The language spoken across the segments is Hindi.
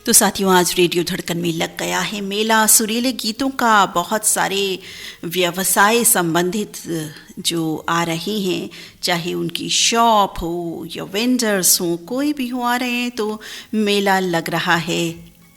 तो साथियों, आज रेडियो धड़कन में लग गया है मेला। सुरीले गीतों का बहुत सारे व्यवसाय संबंधित जो आ रही हैं, चाहे उनकी शॉप हो या वेंडर्स हो, कोई भी हो, आ रहे हैं तो मेला लग रहा है।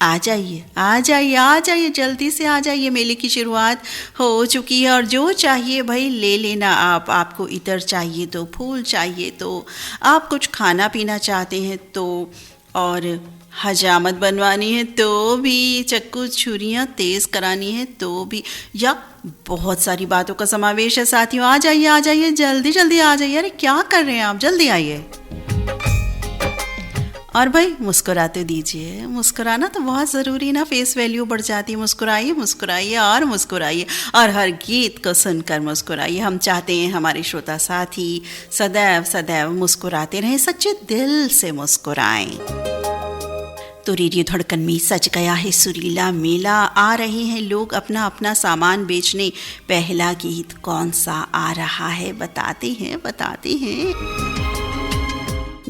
आ जाइए, आ जाइए, आ जाइए, जल्दी से आ जाइए। मेले की शुरुआत हो चुकी है और जो चाहिए भाई ले लेना आप। आपको इतर चाहिए तो, फूल चाहिए तो, आप कुछ खाना पीना चाहते हैं तो, और हजामत बनवानी है तो भी, चक्कू छुरियाँ तेज़ करानी है तो भी, या बहुत सारी बातों का समावेश है साथियों। आ जाइए, आ जाइए, जल्दी जल्दी आ जाइए। अरे क्या कर रहे हैं आप, जल्दी आइए। और भाई मुस्कुराते दीजिए, मुस्कुराना तो बहुत ज़रूरी ना, फेस वैल्यू बढ़ जाती है। मुस्कुराइए, मुस्कुराइए और मुस्कुराइए, और हर गीत को सुनकर मुस्कुराइए। हम चाहते हैं हमारे श्रोता साथी सदैव सदैव मुस्कुराते रहें, सच्चे दिल से मुस्कुराएं। तो रेडियो धड़कन में सज गया है सुरीला मेला। आ रहे हैं लोग अपना अपना सामान बेचने। पहला गीत कौन सा आ रहा है बताते हैं, बताते हैं।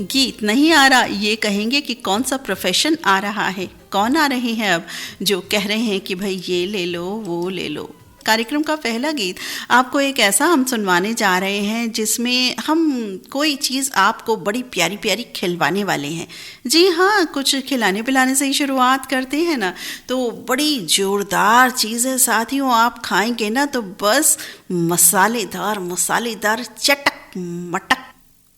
गीत नहीं आ रहा, ये कहेंगे कि कौन सा प्रोफेशन आ रहा है। कौन आ रहे हैं अब जो कह रहे हैं कि भाई ये ले लो, वो ले लो। कार्यक्रम का पहला गीत आपको एक ऐसा हम सुनवाने जा रहे हैं जिसमें हम कोई चीज़ आपको बड़ी प्यारी प्यारी खिलवाने वाले हैं। जी हाँ, कुछ खिलाने पिलाने से ही शुरुआत करते हैं ना, तो बड़ी जोरदार चीज़ है साथियों। आप खाएंगे ना तो बस मसालेदार मसालेदार, चटक मटक,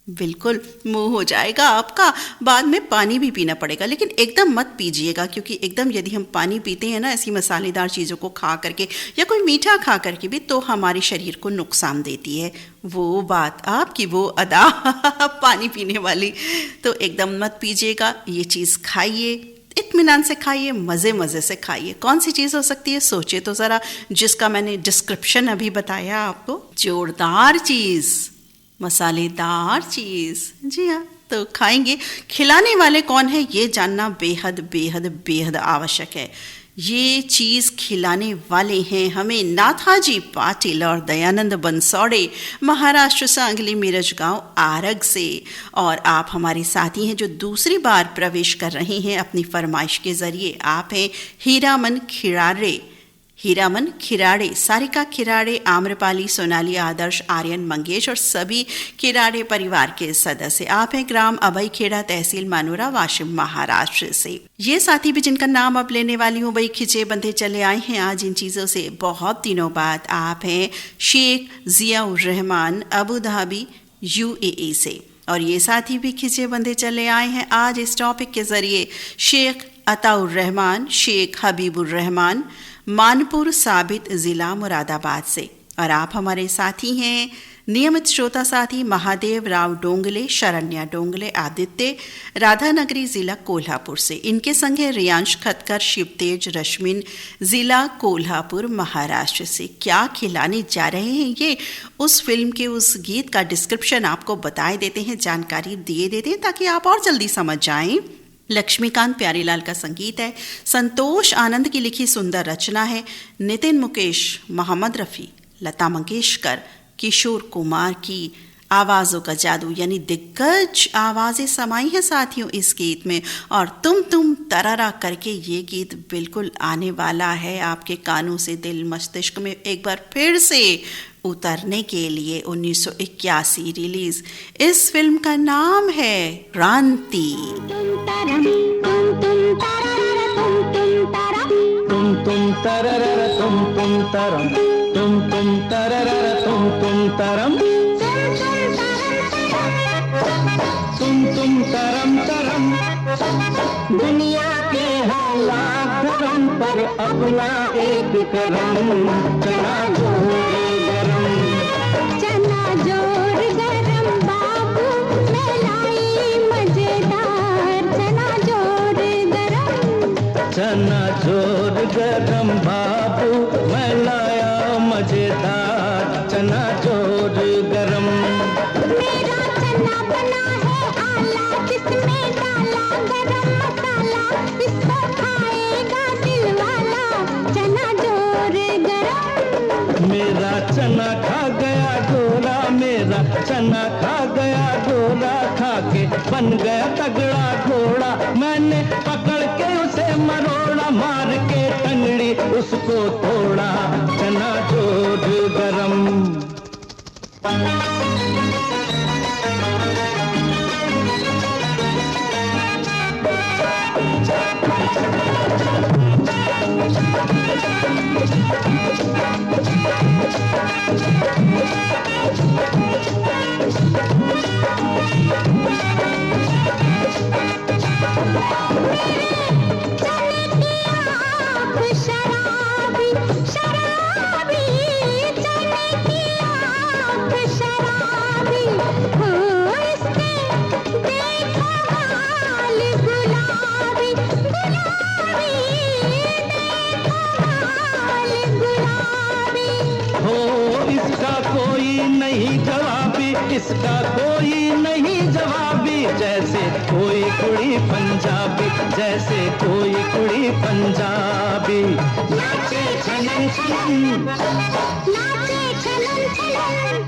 बिल्कुल मुंह हो जाएगा आपका। बाद में पानी भी पीना पड़ेगा, लेकिन एकदम मत पीजिएगा, क्योंकि एकदम यदि हम पानी पीते हैं ना ऐसी मसालेदार चीज़ों को खा करके या कोई मीठा खा करके भी, तो हमारे शरीर को नुकसान देती है वो बात आपकी, वो अदा पानी पीने वाली। तो एकदम मत पीजिएगा, ये चीज़ खाइए, इत्मीनान से खाइए, मज़े मज़े से खाइए। कौन सी चीज़ हो सकती है, सोचिए तो ज़रा, जिसका मैंने डिस्क्रिप्शन अभी बताया आपको। जोरदार चीज़, मसालेदार चीज़, जी हाँ, तो खाएंगे। खिलाने वाले कौन है ये जानना बेहद बेहद बेहद आवश्यक है। ये चीज़ खिलाने वाले हैं हमें नाथाजी पाटिल और दयानंद बंसोड़े, महाराष्ट्र सांगली मिरज गांव आरग से। और आप हमारे साथी हैं जो दूसरी बार प्रवेश कर रहे हैं अपनी फरमाइश के ज़रिए। आप हैं हीरामन खिराड़े, हीरामन खिराड़े, सारिका खिराड़े, आम्रपाली, सोनाली, आदर्श, आर्यन, मंगेश और सभी खिराड़े परिवार के सदस्य। आप हैं ग्राम अभय खेड़ा, तहसील मानोरा, वाशिम, महाराष्ट्र से। ये साथी भी जिनका नाम अब लेने वाली हूँ, भाई खिंचे बंधे चले आए हैं आज इन चीज़ों से बहुत दिनों बाद। आप हैं Sheikh Ziaur Rahman, Abu Dhabi, UAE से। और ये साथी भी खिंचे बंधे चले आए हैं आज इस टॉपिक के ज़रिए। शेख अताउर रहमान, शेख हबीबुर रहमान, मानपुर साबित, ज़िला मुरादाबाद से। और आप हमारे साथी हैं नियमित श्रोता साथी महादेव राव डोंगले, शरण्या डोंगले, आदित्य, राधानगरी, ज़िला कोल्हापुर से। इनके संग है रियांश खतकर, शिवतेज, रश्मिन, ज़िला कोल्हापुर, महाराष्ट्र से। क्या खिलाने जा रहे हैं ये, उस फिल्म के उस गीत का डिस्क्रिप्शन आपको बताए देते हैं, जानकारी दिए देते हैं, ताकि आप और जल्दी समझ जाएं। लक्ष्मीकांत प्यारीलाल का संगीत है, संतोष आनंद की लिखी सुंदर रचना है, नितिन मुकेश, मोहम्मद रफ़ी, लता मंगेशकर, किशोर कुमार की आवाज़ों का जादू, यानी दिग्गज आवाज़ें समाई हैं साथियों इस गीत में। और तुम तरारा करके ये गीत बिल्कुल आने वाला है आपके कानों से दिल मस्तिष्क में एक बार फिर से उतरने के लिए। 1981 रिलीज इस फिल्म का नाम है क्रांति। दुनिया के हालात गरम पर अपना एक करम, चना जोर गरम बाबू मैं लाई मजेदार, चना जोर बाबू मैं लाया मजेदार, चना जोर गरम। मेरा चना बना है आला, जिसमें डाला गरम मसाला, इसको खाएगा दिल वाला, चना जोर गरम। मेरा चना खा गया गोरा, मेरा चना खा गया गोरा, खा के बन गया तगड़ा घोड़ा, मैंने पकड़ के उसे उसको थोड़ा चना जोर गरम। शराबी शराबी चने की आँख शराबी हो, इसके देखो हाल गुलाबी गुलाबी, देखो हाल गुलाबी। हो इसका कोई नहीं जवाबी, इसका कोई नहीं जवाबी, जैसे कोई कुड़ी पंजाबी, जैसे कोई कुड़ी पंजाबी। नाचे छनन छनन, नाचे छलन छलन,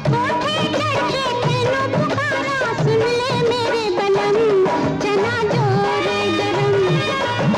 होठे चढ़े तेनों पुकारा, सुन ले मेरे बलम, चना जोर गरम,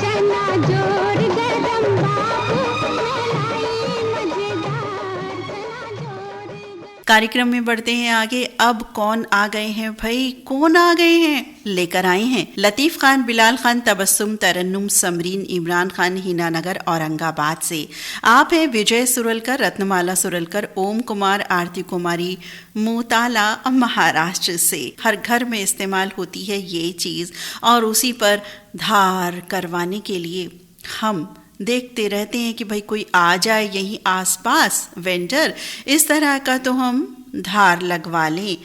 चना जोर गरम बाबू, मैं लाई मजेदार चना जोर गरम। कार्यक्रम में बढ़ते हैं आगे। अब कौन आ गए हैं भाई, कौन आ गए हैं? लेकर आए हैं लतीफ खान, बिलाल खान, तबस्सुम, तरन्नुम, समरीन, इमरान खान, हिना नगर, औरंगाबाद से। आप हैं विजय सुरलकर, रत्नमाला सुरलकर, ओम कुमार, आरती कुमारी, मोताला, महाराष्ट्र से। हर घर में इस्तेमाल होती है ये चीज़ और उसी पर धार करवाने के लिए हम देखते रहते हैं कि भाई कोई आ जाए यहीं आसपास वेंडर, इस तरह का तो हम धार लगवा लें।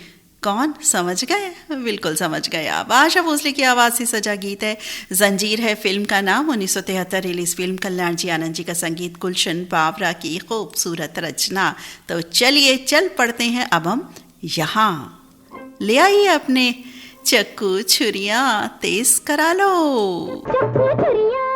कौन? समझ गए? बिल्कुल समझ गए आप। आशा भोसले की आवाज़ से सजा गीत है, जंजीर है फिल्म का नाम। 1973 रिलीज फिल्म, कल्याण जी आनंद जी का संगीत, गुलशन बावरा की खूबसूरत रचना। तो चलिए चल पड़ते हैं अब हम यहाँ। ले आइए अपने चक्कू छुरियाँ, तेज करा लो। चक्कू छुरियाँ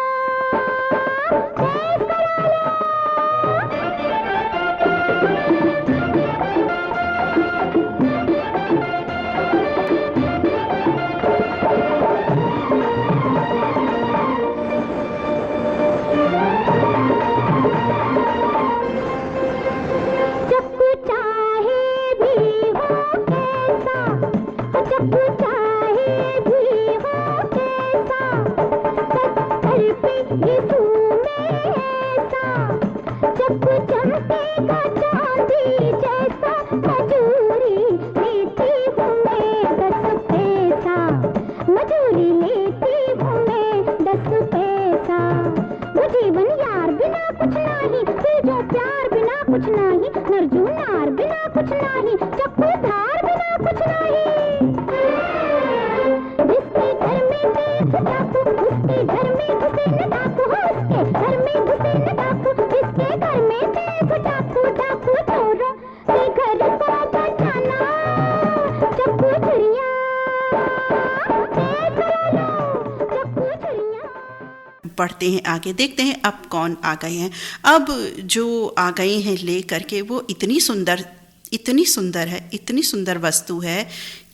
बढ़ते हैं आगे, देखते हैं अब कौन आ गए हैं। अब जो आ गए हैं ले करके वो इतनी सुंदर है, इतनी सुंदर वस्तु है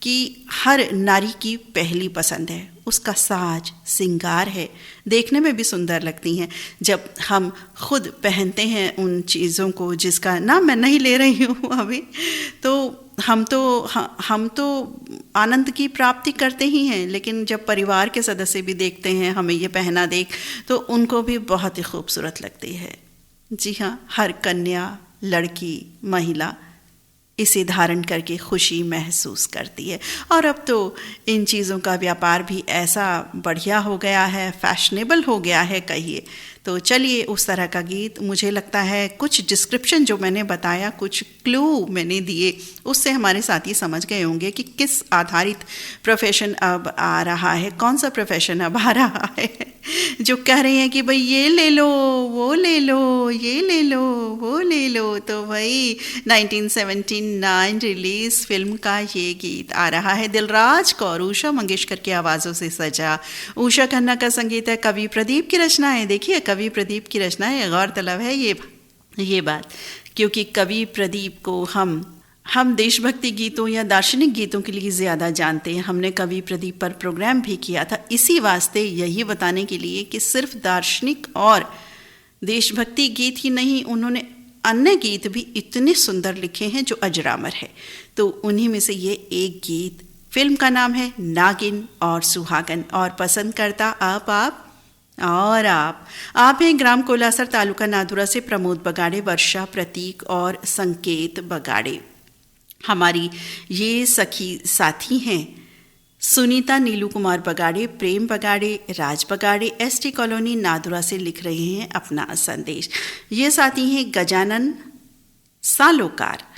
कि हर नारी की पहली पसंद है। उसका साज सिंगार है, देखने में भी सुंदर लगती हैं जब हम खुद पहनते हैं उन चीज़ों को, जिसका नाम मैं नहीं ले रही हूँ अभी। तो हम तो आनंद की प्राप्ति करते ही हैं, लेकिन जब परिवार के सदस्य भी देखते हैं हमें ये पहना देख, तो उनको भी बहुत ही खूबसूरत लगती है। जी हाँ, हर कन्या, लड़की, महिला इसे धारण करके खुशी महसूस करती है। और अब तो इन चीज़ों का व्यापार भी ऐसा बढ़िया हो गया है, फैशनेबल हो गया है कहिए। तो चलिए उस तरह का गीत, मुझे लगता है कुछ डिस्क्रिप्शन जो मैंने बताया, कुछ क्लू मैंने दिए, उससे हमारे साथी समझ गए होंगे कि किस आधारित प्रोफेशन अब आ रहा है, कौन सा प्रोफेशन अब आ रहा है। जो कह रहे हैं कि भाई ये ले लो, वो ले लो, ये ले लो, वो ले लो। तो भाई 1979 रिलीज फिल्म का ये गीत आ रहा है। दिलराज कौर, उषा मंगेशकर की आवाज़ों से सजा, उषा खन्ना का संगीत है, कवि प्रदीप की रचना है। देखिए कवि प्रदीप की रचना है, गौरतलब है ये बात, क्योंकि कवि प्रदीप को हम देशभक्ति गीतों या दार्शनिक गीतों के लिए ज़्यादा जानते हैं। हमने कवि प्रदीप पर प्रोग्राम भी किया था, इसी वास्ते, यही बताने के लिए कि सिर्फ दार्शनिक और देशभक्ति गीत ही नहीं, उन्होंने अन्य गीत भी इतने सुंदर लिखे हैं जो अजरामर है। तो उन्हीं में से ये एक गीत, फिल्म का नाम है नागिन और सुहागन, और पसंद करता आप और आप हैं ग्राम कोलासर, तालुका नादुरा से प्रमोद बगाड़े, वर्षा, प्रतीक और संकेत बगाड़े। हमारी ये सखी साथी हैं सुनीता, नीलू कुमार बगाड़े, प्रेम बगाड़े, राज बगाड़े, एसटी कॉलोनी नादुरा से लिख रहे हैं अपना संदेश। ये साथी हैं गजानन सालोकार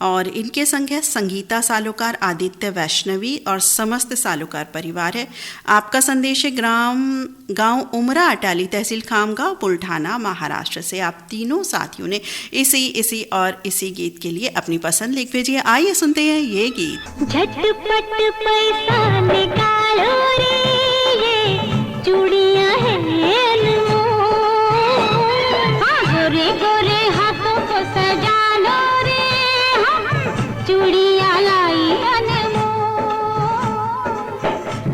और इनके संग है संगीता सालोकार, आदित्य वैष्णवी और समस्त सालोकार परिवार है। आपका संदेश है गांव उमरा अटाली, तहसील खामगांव, बुल्ढाना, महाराष्ट्र से। आप तीनों साथियों ने इसी गीत के लिए अपनी पसंद लिख भेजी है। आइए सुनते हैं ये गीत। झटपट पैसा निकालो रे, ये चूड़ियां हैं अनमोल। हाँ, गोरे गोरे हाथों को सजा लो रे, चूड़ियां लाई अनमोल।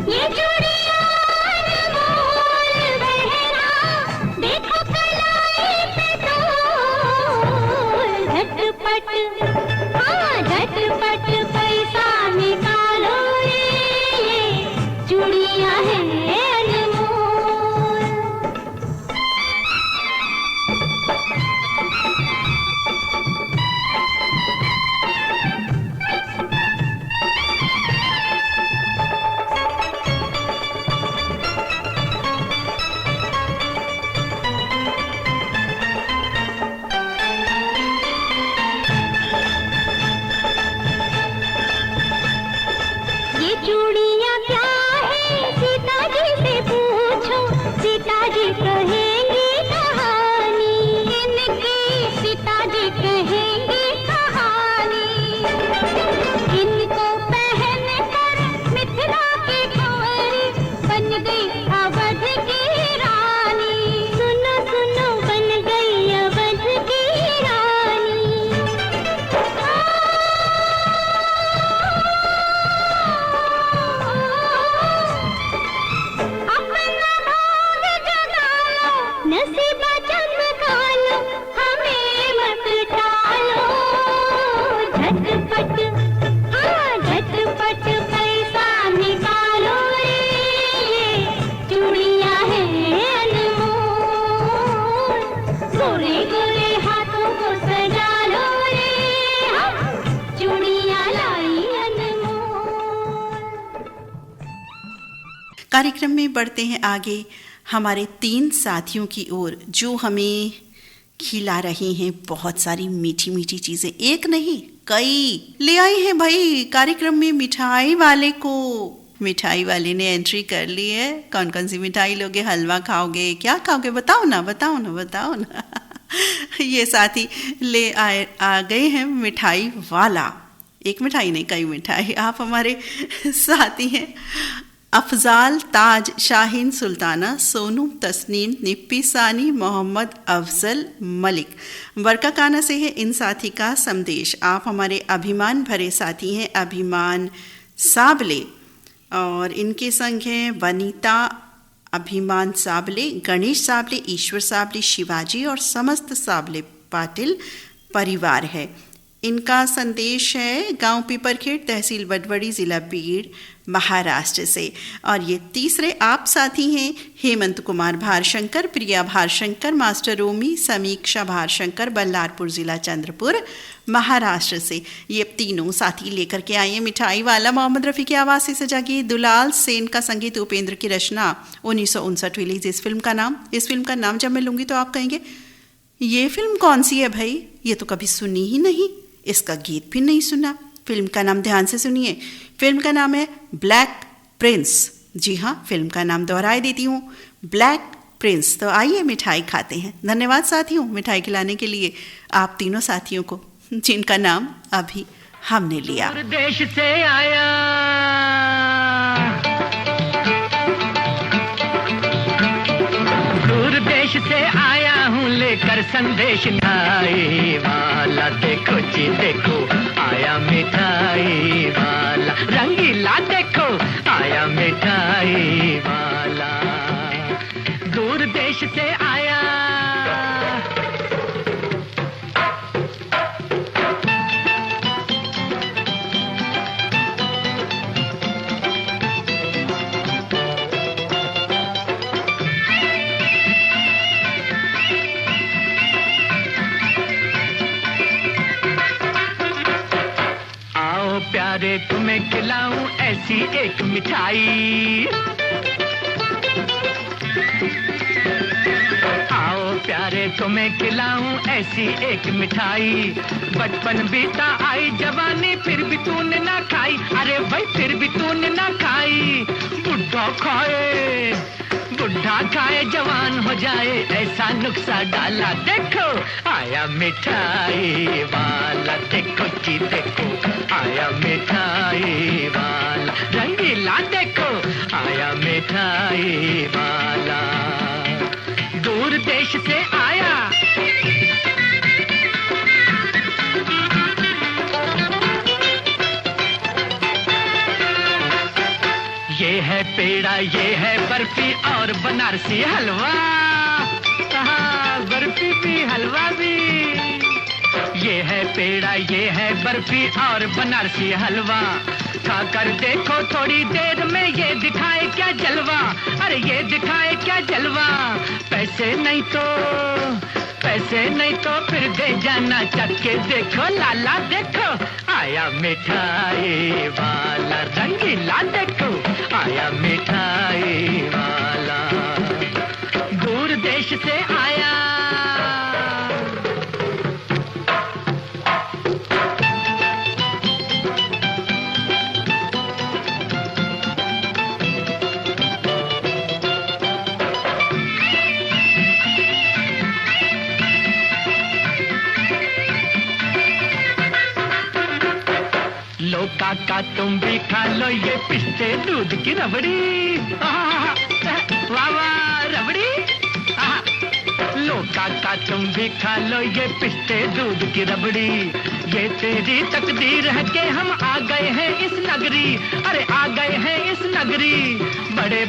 ये चूड़ियां अनमोल बहना, देखो कलाई पे तोल। झटपट, हाँ झटपट पैसा निकालो रे, ये चूड़ियां हैं अनमोल। ये चूड़ियां क्या है सीता जी से पूछो, सीता जी कहेंगी कहानी, इनकी सीता जी कहेंगी कहानी। इनको पहन कर मिथिला की कुंवरी बन गई अवध की रानी। सुनो सुनो बन गई अवध की रानी। अपना भाग जगा लो, नसीबा चमका लो, हमें मत टालो। झटपट, हाँ झटपट पैसा निकालो रे, ये चूड़ियां हैं अनमोल। गोरे गोरे हाथों को सजा लो रे, हम चूड़ियां लाई अनमोल। कार्यक्रम में बढ़ते हैं आगे हमारे 3 साथियों की ओर जो हमें खिला रही हैं बहुत सारी मीठी मीठी चीजें। एक नहीं कई ले आए हैं भाई कार्यक्रम में मिठाई वाले को। मिठाई वाले ने एंट्री कर ली है। कौन कौन सी मिठाई लोगे? हलवा खाओगे? क्या खाओगे? बताओ ना। ये साथी आ गए हैं मिठाई वाला। एक मिठाई नहीं, कई मिठाई। आप हमारे साथी हैं अफजाल, ताज, शाहीन, सुल्ताना, सोनू, तस्नीम, निप्पी, सानी, मोहम्मद अफजल, मलिक। बरकाकाना से है इन साथी का संदेश। आप हमारे अभिमान भरे साथी हैं अभिमान साबले और इनके संग हैं वनीता, अभिमान साबले, गणेश साबले, ईश्वर साबले, शिवाजी और समस्त साबले पाटिल परिवार है। इनका संदेश है गांव पीपरखेड़, तहसील बडवड़ी, जिला बीड़, महाराष्ट्र से। और ये तीसरे आप साथी हैं हेमंत कुमार भारशंकर, प्रिया भारशंकर, मास्टर रोमी, समीक्षा भारशंकर, बल्लारपुर, जिला चंद्रपुर, महाराष्ट्र से। ये तीनों साथी लेकर के आए हैं मिठाई वाला। मोहम्मद रफ़ी की आवाज़ से सजा गई, दुलाल सेन का संगीत, उपेंद्र की रचना, 1959 रिलीज। इस फिल्म का नाम जब मैं लूँगी तो आप कहेंगे ये फिल्म कौन सी है भाई? ये तो कभी सुनी ही नहीं, इसका गीत भी नहीं सुना। फिल्म का नाम ध्यान से सुनिए। फिल्म का नाम है ब्लैक प्रिंस। जी हाँ, फिल्म का नाम दोहराए देती हूँ, ब्लैक प्रिंस। तो आइए मिठाई खाते हैं। धन्यवाद साथियों मिठाई खिलाने के लिए, आप तीनों साथियों को जिनका नाम अभी हमने लिया। देश से आया दूर देश से आया हूँ लेकर संदेश मिठाई वाला। देखो जी देखो आया मिठाई वाला, रंगीला देखो आया मिठाई वाला। दूर देश से आया प्यारे तुम्हें खिलाऊं ऐसी एक मिठाई। आओ प्यारे तुम्हें खिलाऊं ऐसी एक मिठाई। बचपन बीता आई जवानी फिर भी तूने ना खाई, अरे भाई फिर भी तूने ना खाई। बुढ़ा खाए जवान हो जाए ऐसा नुक्सा डाला। देखो आया मिठाई वाला, देखो जी देखो आया मिठाई वाला। रंगीला देखो आया मिठाई वाला, दूर देश से आया। ये है पेड़ा, ये है बर्फी और बनारसी हलवा। बर्फी भी हलवा भी। ये है पेड़ा, ये है बर्फी और बनारसी हलवा। खाकर देखो थोड़ी देर में ये दिखाए क्या जलवा। अरे ये दिखाए क्या जलवा। पैसे नहीं तो फिर दे जाना चख के देखो लाला। देखो आया मिठाई वाला, रंगीला देखो आया मिठाई वाला, दूर देश से आया। लो काका तुम भी खा लो ये पिस्ते दूध की रबड़ी। वाह वाह रबड़ी। लो काका तुम भी खा लो ये पिस्ते दूध की रबड़ी। ये तेरी तकदीर है कि हम आ गए हैं इस नगरी। अरे आ गए हैं इस नगरी। बड़े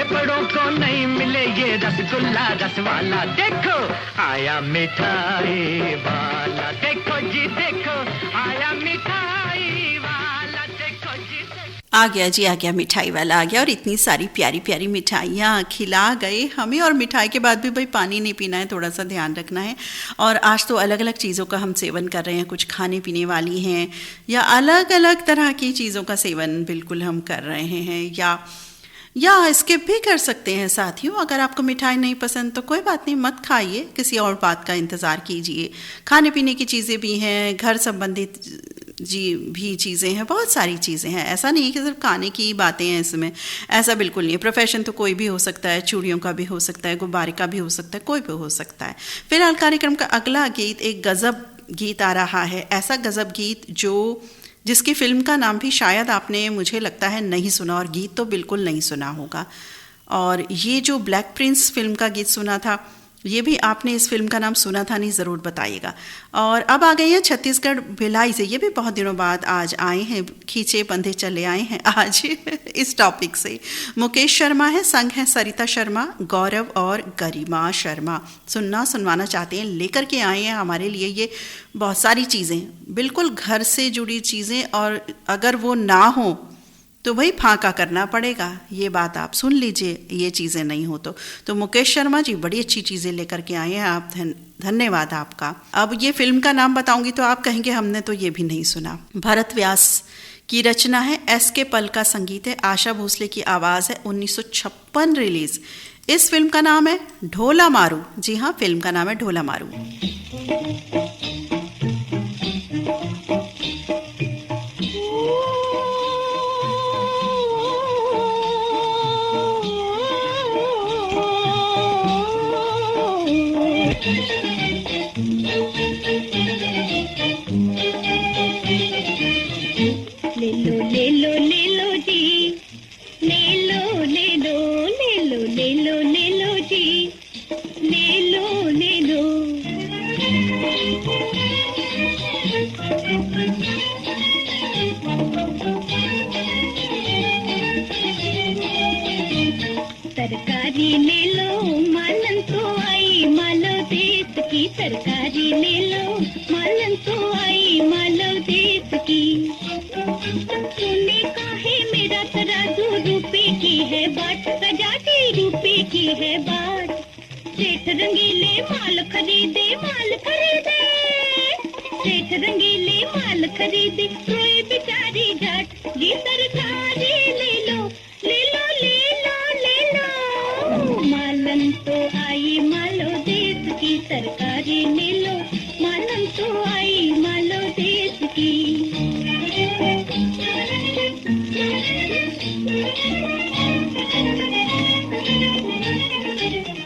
बड़ों को नहीं मिले ये रसगुल्ला रसवाला। देखो आया मिठाई वाला, देखो जी देखो आया मिठाई वाला, देखो जी देखो। आ गया मिठाई वाला आ गया, और इतनी सारी प्यारी प्यारी मिठाइयाँ खिला गए हमें। और मिठाई के बाद भी भाई पानी नहीं पीना है, थोड़ा सा ध्यान रखना है। और आज तो अलग अलग चीज़ों का हम सेवन कर रहे हैं, कुछ खाने पीने वाली हैं या अलग अलग तरह की चीज़ों का सेवन बिल्कुल हम कर रहे हैं, या स्किप भी कर सकते हैं साथियों। अगर आपको मिठाई नहीं पसंद तो कोई बात नहीं, मत खाइए, किसी और बात का इंतज़ार कीजिए। खाने पीने की चीज़ें भी हैं, घर संबंधित भी चीज़ें हैं, बहुत सारी चीज़ें हैं। ऐसा नहीं है कि सिर्फ खाने की ही बातें हैं इसमें, ऐसा बिल्कुल नहीं है। प्रोफेशन तो कोई भी हो सकता है, चूड़ियों का भी हो सकता है, गुब्बारे का भी हो सकता है, कोई भी हो सकता है। फिलहाल कार्यक्रम का अगला गीत एक गज़ब गीत आ रहा है, ऐसा गज़ब गीत जिसकी फिल्म का नाम भी शायद आपने, मुझे लगता है, नहीं सुना, और गीत तो बिल्कुल नहीं सुना होगा। और ये जो ब्लैक प्रिंस फिल्म का गीत सुना था, ये भी आपने इस फिल्म का नाम सुना था नहीं, ज़रूर बताइएगा। और अब आ गए हैं छत्तीसगढ़ भिलाई से, ये भी बहुत दिनों बाद आज आए हैं, खींचे बंधे चले आए हैं आज इस टॉपिक से। मुकेश शर्मा है, संग है सरिता शर्मा, गौरव और गरिमा शर्मा। सुनवाना चाहते हैं, लेकर के आए हैं हमारे लिए ये बहुत सारी चीज़ें, बिल्कुल घर से जुड़ी चीज़ें, और अगर वो ना हो तो भाई फांका करना पड़ेगा। ये बात आप सुन लीजिए, ये चीज़ें नहीं हो तो मुकेश शर्मा जी बड़ी अच्छी चीज़ें लेकर के आए हैं, आप धन्यवाद आपका। अब ये फिल्म का नाम बताऊंगी तो आप कहेंगे हमने तो ये भी नहीं सुना। भरत व्यास की रचना है, SK पल का संगीत है, आशा भोसले की आवाज़ है, 1956 रिलीज। इस फिल्म का नाम है ढोला मारू। जी हाँ, फिल्म का नाम है ढोला मारू। तरकारी ले लो मालन तो आई मालो देश की, तरकारी ले लो मालन तो आई मालो देश की। सोने का है मेरा तराजू, रुपए की है बाट, सजा के रुपए की है बाट। सेठ रंगीले माल खरीदे, सेठ रंगीले माल खरीदी रोए बेचारी जाट जी सरकारी ले लो ले लो ले लो ले लो मालन तो आई मालो देश की सरकारी ले लो मालन तो आई मालो देश की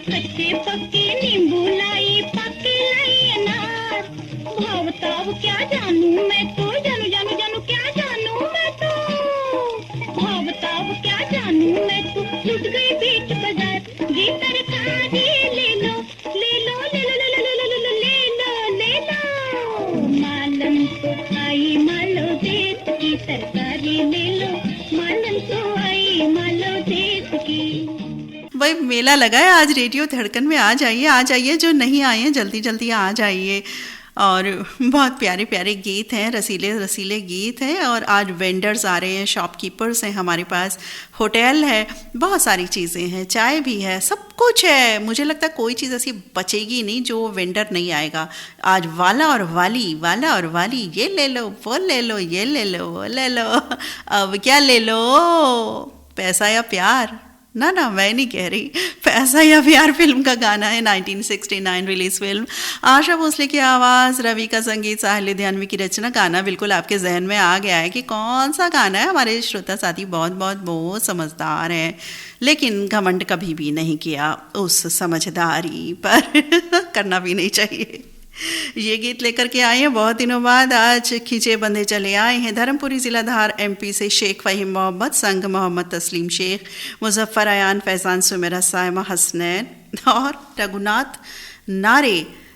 कच्चे पक्के नींबू लाई पक्के लाई अनार भाव ताव क्या जानू मैं तो जानू जानू जानू क्या जानू मैं तो भाव ताव क्या जानू मैं तो लुट गई बीच बाजार जी तरकारी ले लो ले लो ले लो ले लो ले लो ले लो ले लो मालन तो आई मालो देश की सरकारी ले लो मालन तो आई मालो देश की। भाई मेला लगा है आज रेडियो धड़कन में, आ जाइए जो नहीं आए हैं जल्दी जल्दी आ जाइए। और बहुत प्यारे प्यारे गीत हैं, रसीले रसीले गीत हैं। और आज वेंडर्स आ रहे हैं, शॉपकीपर्स हैं हमारे पास, होटल है, बहुत सारी चीज़ें हैं, चाय भी है, सब कुछ है। मुझे लगता है कोई चीज़ ऐसी बचेगी नहीं जो वेंडर नहीं आएगा। आज वाला और वाली ये ले लो वो ले लो ये ले लो वो ले लो, अब क्या ले लो, पैसा या प्यार? ना मैं नहीं कह रही, पैसा या प्यार फिल्म का गाना है, 1969 रिलीज फिल्म। आशा भोसले की आवाज़, रवि का संगीत, साहिल लुधियानवी की रचना। गाना बिल्कुल आपके जहन में आ गया है कि कौन सा गाना है। हमारे श्रोता साथी बहुत समझदार हैं, लेकिन घमंड कभी भी नहीं किया उस समझदारी पर करना भी नहीं चाहिए। ये गीत लेकर के आए हैं बहुत दिनों बाद, आज खींचे बंधे चले आए हैं। धर्मपुरी ज़िला धार एमपी से शेख फ़हीम मोहम्मद, संग मोहम्मद तस्लीम शेख, मुजफ्फर अयान, फैज़ान सुमेरा, सायमा हसनैन और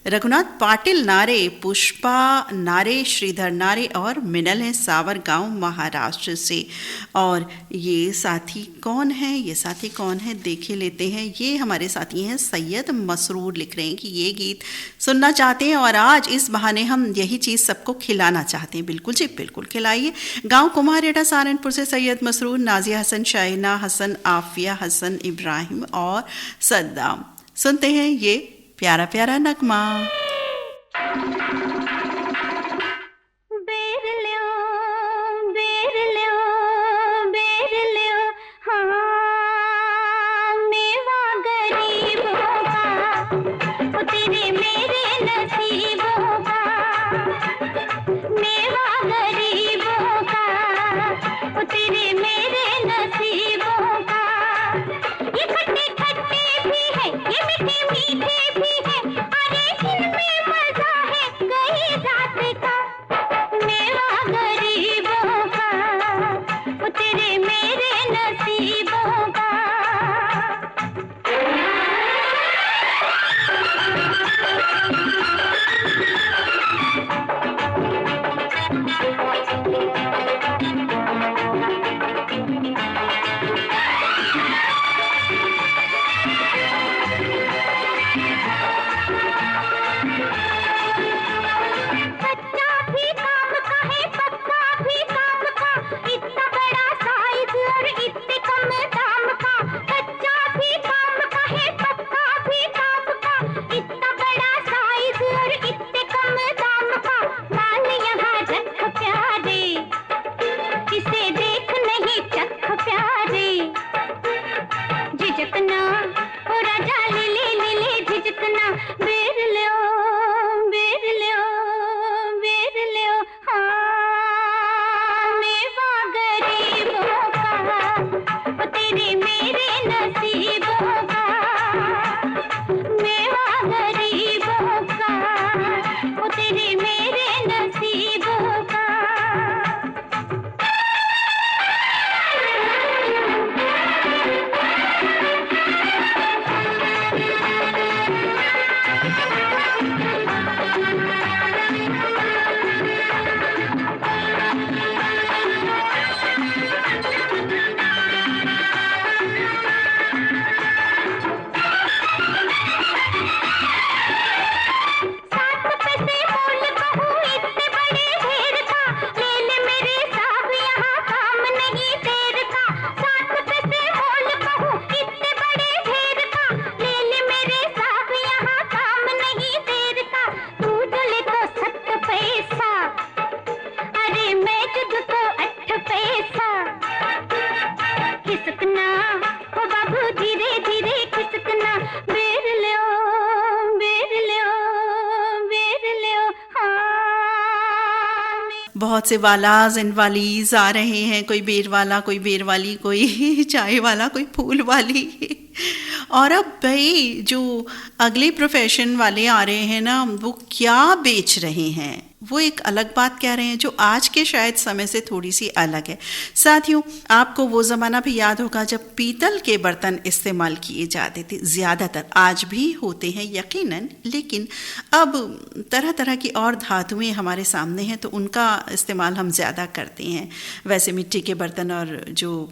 रघुनाथ पाटिल नारे, पुष्पा नारे, श्रीधर नारे और मिनल है सावर गांव महाराष्ट्र से। और ये साथी कौन है, देखे लेते हैं। ये हमारे साथी हैं सैयद मसरूर, लिख रहे हैं कि ये गीत सुनना चाहते हैं और आज इस बहाने हम यही चीज़ सबको खिलाना चाहते हैं। बिल्कुल जी बिल्कुल खिलाइए। गांव कुमारएटा सहारनपुर से सैयद मसरूर, नाजिया हसन, शाइना हसन, आफिया हसन, इब्राहिम और सद्दाम। सुनते हैं ये प्यारा प्यारा नगमा। बेर लो बेर लो बेर लो हाँ मेवा गरीबों का वो तेरे मेरे नसीबों का मेवा गरीबों का वो तेरे मेरे नसीबों का ये खट्टे खट्टे भी है ये मीठे मीठे भी है अरे इनमें मजा है कई जात का मेवा गरीबों का वो तेरे मेरे नसीबों का बहुत से वालाज एंड वालीज आ रहे हैं, कोई बेर वाला, कोई बेर वाली, कोई चाय वाला, कोई फूल वाली। और अब भाई जो अगले प्रोफेशन वाले आ रहे हैं ना, वो क्या बेच रहे हैं, वो एक अलग बात कह रहे हैं जो आज के शायद समय से थोड़ी सी अलग है। साथियों, आपको वो ज़माना भी याद होगा जब पीतल के बर्तन इस्तेमाल किए जाते थे, ज़्यादातर आज भी होते हैं यकीनन, लेकिन अब तरह तरह की और धातुएं हमारे सामने हैं तो उनका इस्तेमाल हम ज़्यादा करते हैं। वैसे मिट्टी के बर्तन और जो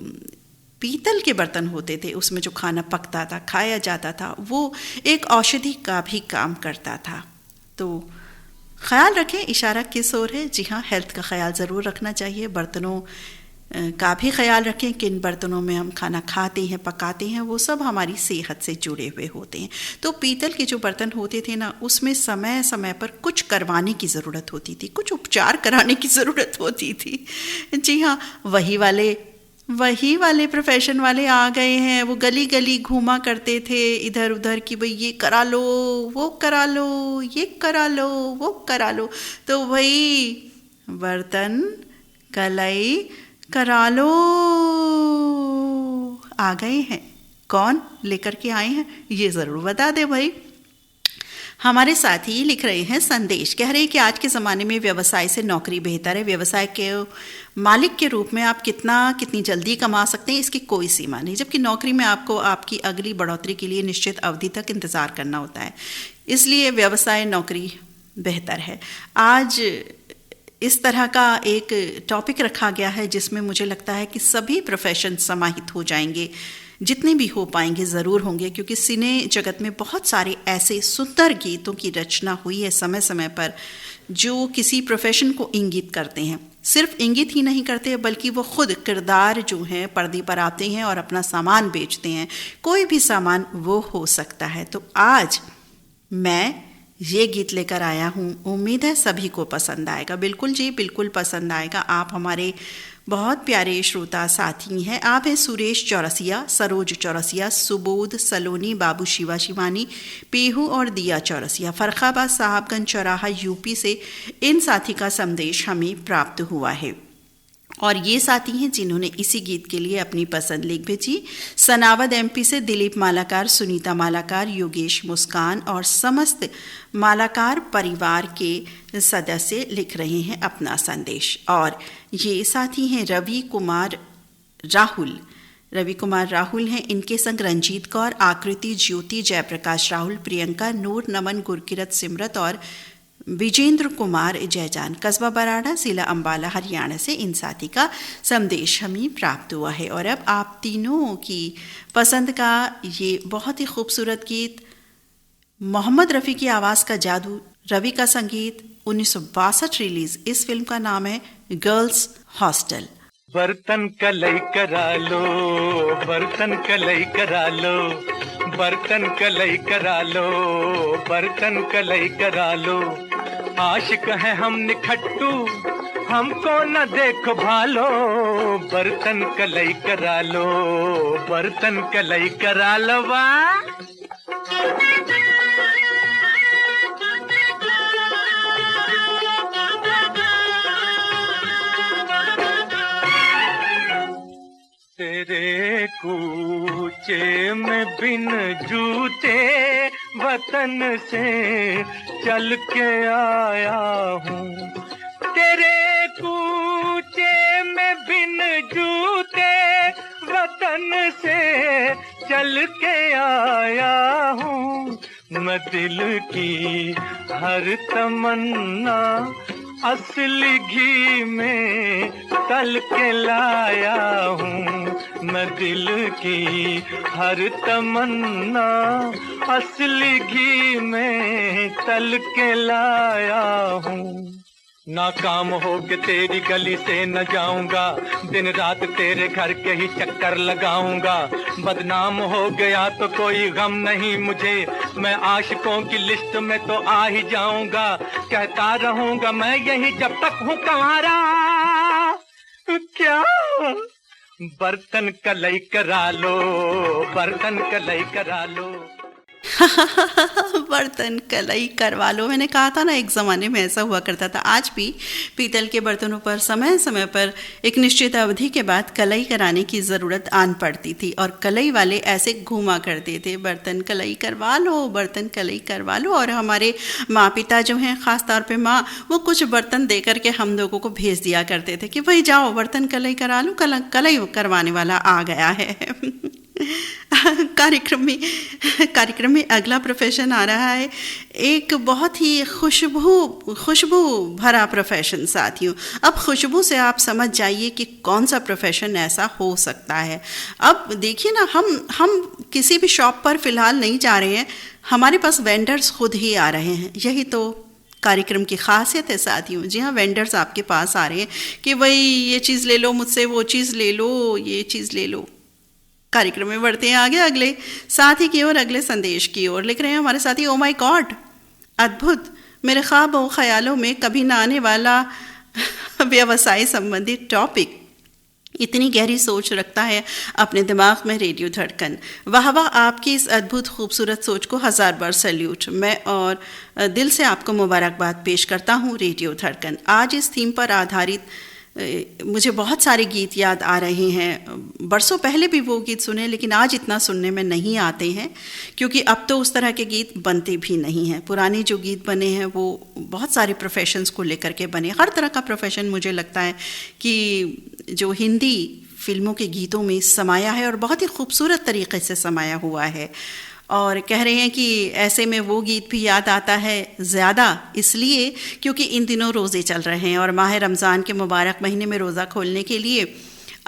पीतल के बर्तन होते थे उसमें जो खाना पकता था, खाया जाता था, वो एक औषधि का भी काम करता था। तो ख्याल रखें इशारा किस ओर है। जी हाँ, हेल्थ का ख्याल ज़रूर रखना चाहिए। बर्तनों का भी ख्याल रखें, किन बर्तनों में हम खाना खाते हैं, पकाते हैं, वो सब हमारी सेहत से जुड़े हुए होते हैं। तो पीतल के जो बर्तन होते थे ना, उसमें समय समय पर कुछ करवाने की ज़रूरत होती थी, कुछ उपचार कराने की ज़रूरत होती थी। जी हाँ, वही वाले प्रोफेशन वाले आ गए हैं। वो गली गली घूमा करते थे इधर उधर कि भाई ये करा लो, वो करा लो, ये करा लो, वो करा लो। तो भाई बर्तन कलाई करा लो आ गए हैं। कौन लेकर के आए हैं ये ज़रूर बता दे भाई। हमारे साथी लिख रहे हैं संदेश, कह रहे हैं कि आज के ज़माने में व्यवसाय से नौकरी बेहतर है। व्यवसाय के मालिक के रूप में आप कितनी जल्दी कमा सकते हैं, इसकी कोई सीमा नहीं, जबकि नौकरी में आपको आपकी अगली बढ़ोतरी के लिए निश्चित अवधि तक इंतज़ार करना होता है। इसलिए व्यवसाय नौकरी बेहतर है। आज इस तरह का एक टॉपिक रखा गया है जिसमें मुझे लगता है कि सभी प्रोफेशन समाहित हो जाएंगे, जितने भी हो पाएंगे ज़रूर होंगे, क्योंकि सिने जगत में बहुत सारे ऐसे सुंदर गीतों की रचना हुई है समय समय पर जो किसी प्रोफेशन को इंगित करते हैं। सिर्फ इंगित ही नहीं करते बल्कि वो खुद किरदार जो हैं पर्दे पर आते हैं और अपना सामान बेचते हैं। कोई भी सामान वो हो सकता है। तो आज मैं ये गीत लेकर आया हूँ, उम्मीद है सभी को पसंद आएगा। बिल्कुल जी, बिल्कुल पसंद आएगा। आप हमारे बहुत प्यारे श्रोता साथी हैं। आप हैं सुरेश चौरसिया, सरोज चौरसिया, सुबोध सलोनी, बाबू शिवा शिवानी, पीहू और दिया चौरसिया, फरखाबाद साहबगंज चौराहा यूपी से इन साथी का संदेश हमें प्राप्त हुआ है। और ये साथी हैं जिन्होंने इसी गीत के लिए अपनी पसंद लिख भेजी। सनावद एमपी से दिलीप मालाकार, सुनीता मालाकार, योगेश मुस्कान और समस्त मालाकार परिवार के सदस्य लिख रहे हैं अपना संदेश। और ये साथी हैं रवि कुमार राहुल हैं, इनके संग रंजीत कौर, आकृति, ज्योति, जयप्रकाश राहुल, प्रियंका, नूर, नमन, गुरकिरत, सिमरत और विजेंद्र कुमार जयजान, कस्बा बराड़ा, जिला अंबाला, हरियाणा से इन साथी का संदेश हमें प्राप्त हुआ है। और अब आप तीनों की पसंद का ये बहुत ही खूबसूरत गीत, मोहम्मद रफ़ी की आवाज़ का जादू, रवि का संगीत, 1962 रिलीज, इस फिल्म का नाम है गर्ल्स हॉस्टल। बर्तन कलई करा लो, बर्तन कलई करा लो, बर्तन कलई करा लो, बर्तन कलई करा लो। आशिक है हम निखट्टू, हमको न देखो भालो, बर्तन कलई करा लो, बर्तन कलई करा लो। वाह तेरे कूचे में बिन जूते वतन से चल के आया हूँ। तेरे कूचे में बिन जूते वतन से चल के आया हूँ। मैं दिल की हर तमन्ना असली घी में तल के लाया हूँ। मैं दिल की हर तमन्ना असली घी में तल के लाया हूँ। नाकाम हो के तेरी गली से न जाऊंगा, दिन रात तेरे घर के ही चक्कर लगाऊंगा। बदनाम हो गया तो कोई गम नहीं मुझे, मैं आशिकों की लिस्ट में तो आ ही जाऊंगा। कहता रहूंगा मैं यही जब तक हूँ कंवारा। क्या बर्तन कलई करा लो, बर्तन कलई करा लो। बर्तन कलई करवा लो। मैंने कहा था ना, एक ज़माने में ऐसा हुआ करता था। आज भी पीतल के बर्तनों पर समय समय पर एक निश्चित अवधि के बाद कलई कराने की ज़रूरत आन पड़ती थी और कलई वाले ऐसे घूमा करते थे, बर्तन कलई करवा लो, बर्तन कलई करवा लो। और हमारे माँ पिता जो हैं, ख़ास तौर पे माँ, वो कुछ बर्तन दे करके हम लोगों को भेज दिया करते थे कि भाई जाओ बर्तन कलई करा लो, कलई करवाने वाला आ गया है। कार्यक्रम में अगला प्रोफेशन आ रहा है, एक बहुत ही खुशबू भरा प्रोफेशन साथियों। अब खुशबू से आप समझ जाइए कि कौन सा प्रोफेशन ऐसा हो सकता है। अब देखिए ना, हम किसी भी शॉप पर फ़िलहाल नहीं जा रहे हैं, हमारे पास वेंडर्स खुद ही आ रहे हैं। यही तो कार्यक्रम की खासियत है साथियों। जी हाँ, वेंडर्स आपके पास आ रहे हैं कि भाई ये चीज़ ले लो मुझसे, वो चीज़ ले लो, ये चीज़ ले लो। कार्यक्रम में बढ़ते हैं आगे अगले साथी की ओर, अगले संदेश की ओर। लिख रहे हैं हमारे साथी, ओ माय गॉड, अद्भुत, मेरे ख्वाब और ख्यालों में कभी ना आने वाला व्यवसाय संबंधी टॉपिक इतनी गहरी सोच रखता है अपने दिमाग में रेडियो धड़कन। वाह वाह, आपकी इस अद्भुत खूबसूरत सोच को 1000 बार सैल्यूट। मैं और दिल से आपको मुबारकबाद पेश करता हूँ रेडियो धड़कन। आज इस थीम पर आधारित मुझे बहुत सारे गीत याद आ रहे हैं। बरसों पहले भी वो गीत सुने, लेकिन आज इतना सुनने में नहीं आते हैं, क्योंकि अब तो उस तरह के गीत बनते भी नहीं हैं। पुराने जो गीत बने हैं वो बहुत सारे प्रोफेशंस को लेकर के बने। हर तरह का प्रोफेशन मुझे लगता है कि जो हिंदी फिल्मों के गीतों में समाया है और बहुत ही खूबसूरत तरीके से समाया हुआ है। और कह रहे हैं कि ऐसे में वो गीत भी याद आता है ज़्यादा इसलिए क्योंकि इन दिनों रोज़े चल रहे हैं और माह रमज़ान के मुबारक महीने में रोज़ा खोलने के लिए